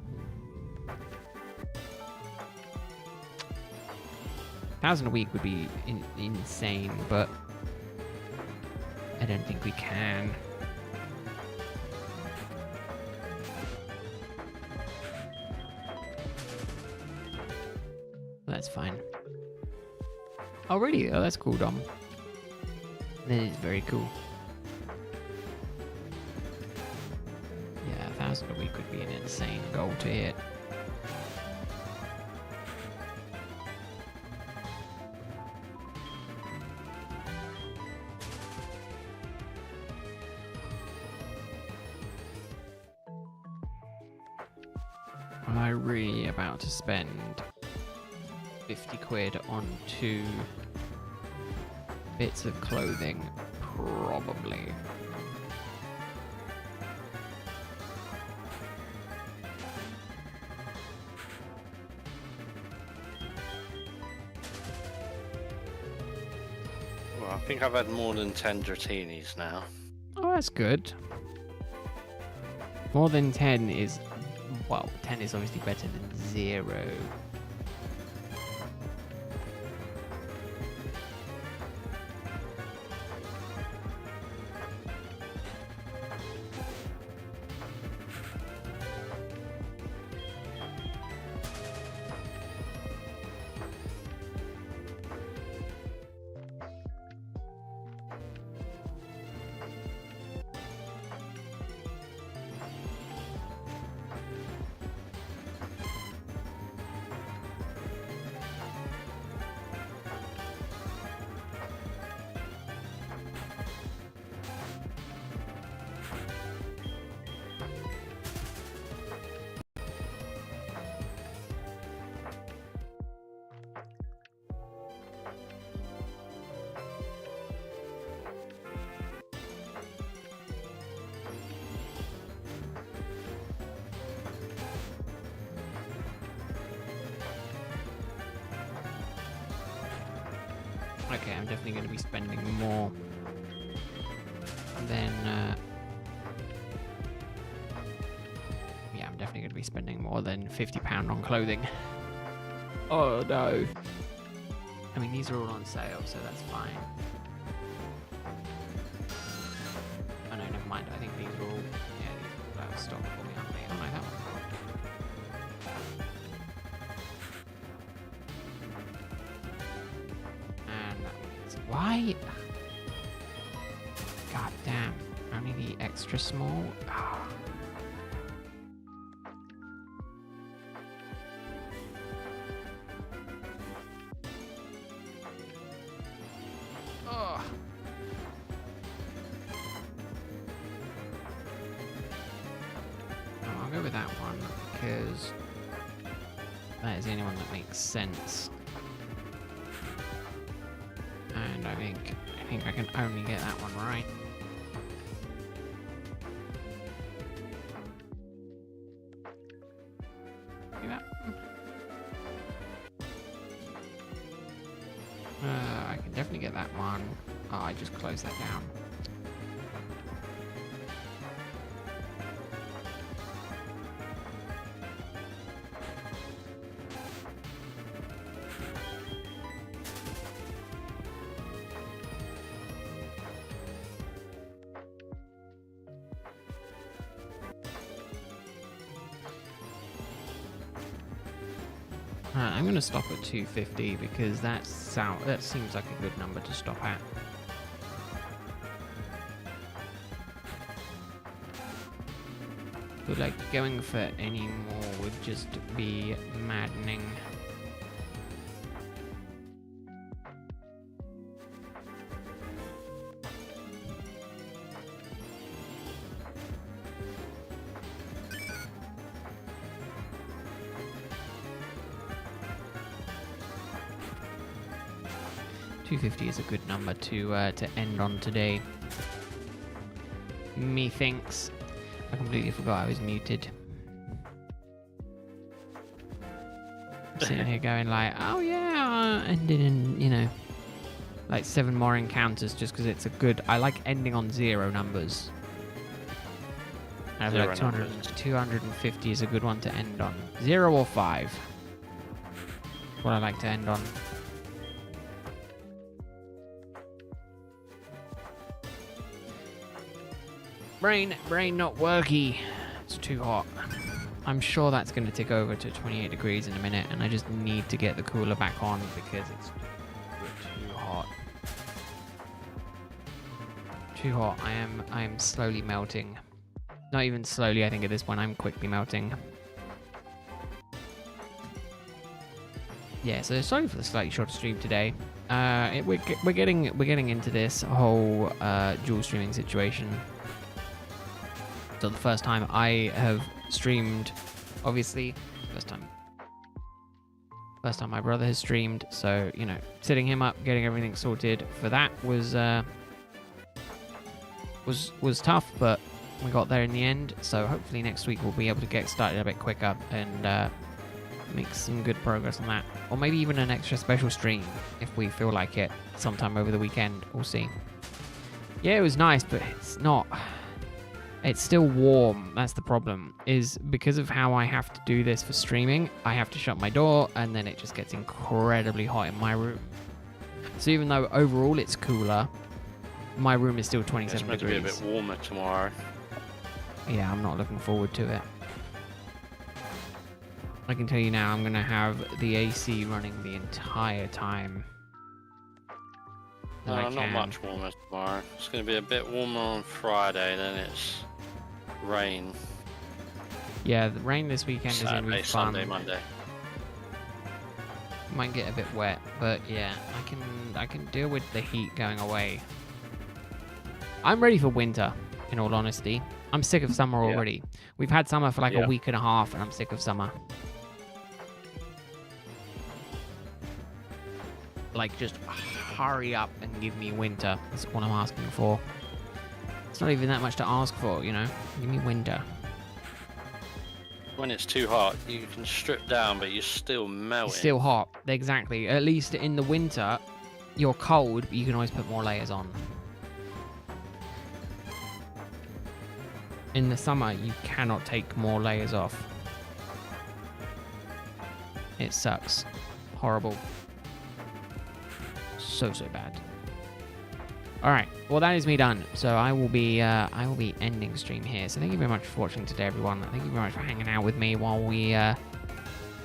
1,000 a week would be insane, but I don't think we can. That's fine. Oh, really? Oh, that's cool, Dom. That is very cool. Yeah, 1,000 a week would be an insane goal to hit. Am I really about to spend 50 quid on 2 bits of clothing? Probably. Well, I think I've had more than 10 dratinis now. Oh, that's good. More than 10 is... Well, 10 is obviously better than 0. Okay, I'm definitely going to be spending more than... Yeah, I'm definitely going to be spending more than £50 on clothing. Oh, no. I mean, these are all on sale, so that's fine. Oh, no, never mind. I think these are all... Yeah, these are all out of stock for me, aren't they? Oh, no, that one's not. Why? God damn. Only the extra small? Oh. Oh. No, I'll go with that one because that is the only one that makes sense. And I think I can only get that one right. See that one? I can definitely get that one. Oh, I just closed that down. I'm going to stop at 250 because that seems like a good number to stop at. But like going for any more would just be maddening. $250 is a good number to end on today. Methinks. I completely forgot I was muted. Sitting here going like, oh yeah, ended in, you know, like 7 more encounters just because it's a good. I like ending on 0 numbers. I have like 250 is a good one to end on. 0 or 5. What I like to end on. Brain not worky. It's too hot. I'm sure that's going to tick over to 28 degrees in a minute, and I just need to get the cooler back on because it's too hot. Too hot. I am slowly melting. Not even slowly, I think at this point I'm quickly melting. Yeah, so sorry for the slightly shorter stream today. We're getting into this whole dual streaming situation. So the first time I have streamed, obviously, first time my brother has streamed. So you know, setting him up, getting everything sorted for that was tough, but we got there in the end. So hopefully next week we'll be able to get started a bit quicker and make some good progress on that, or maybe even an extra special stream if we feel like it sometime over the weekend. We'll see. Yeah, it was nice, but it's not. It's still warm. That's the problem, is because of how I have to do this for streaming, I have to shut my door and then it just gets incredibly hot in my room. So even though overall it's cooler, my room is still 27 degrees. It's meant to be a bit warmer tomorrow. Yeah, I'm not looking forward to it. I can tell you now, I'm going to have the AC running the entire time. No, not much warmer tomorrow. It's going to be a bit warmer on Friday, then it's rain. Yeah, the rain this weekend is going to be fun. Sunday, Monday. Might get a bit wet, but yeah, I can deal with the heat going away. I'm ready for winter, in all honesty. I'm sick of summer already. We've had summer for like a week and a half, and I'm sick of summer. Like, just hurry up and give me winter. That's what I'm asking for. It's not even that much to ask for, you know. Give me winter. When it's too hot, you can strip down, but you're still melting. It's still hot, exactly. At least in the winter, you're cold, but you can always put more layers on. In the summer, you cannot take more layers off. It sucks. Horrible. So bad. All right, well that is me done. So I will be ending stream here. So thank you very much for watching today, everyone. Thank you very much for hanging out with me while we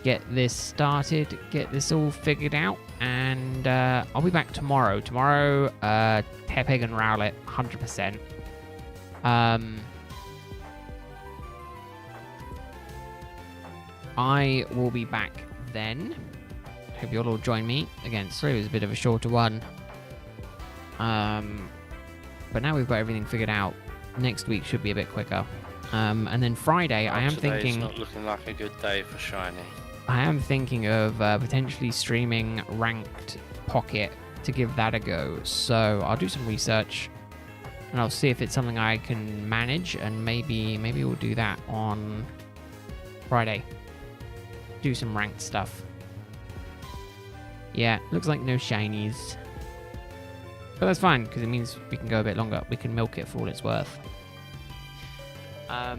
get this started, get this all figured out, and I'll be back tomorrow. Tomorrow, Tepig and Rowlet, 100%. I will be back then. Hope you'll all join me. Again, sorry it was a bit of a shorter one. But now we've got everything figured out. Next week should be a bit quicker. And then Friday, I am thinking... Today's not looking like a good day for Shiny. I am thinking of potentially streaming Ranked Pocket to give that a go. So I'll do some research and I'll see if it's something I can manage, and maybe we'll do that on Friday. Do some ranked stuff. Yeah, looks like no shinies. But that's fine, because it means we can go a bit longer. We can milk it for all it's worth. But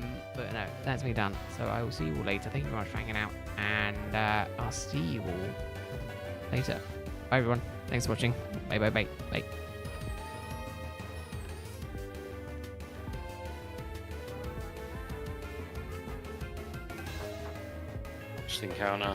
no, that's me done. So I will see you all later. Thank you very much for hanging out. And I'll see you all later. Bye, everyone. Thanks for watching. Bye, bye, bye, bye. Just encounter.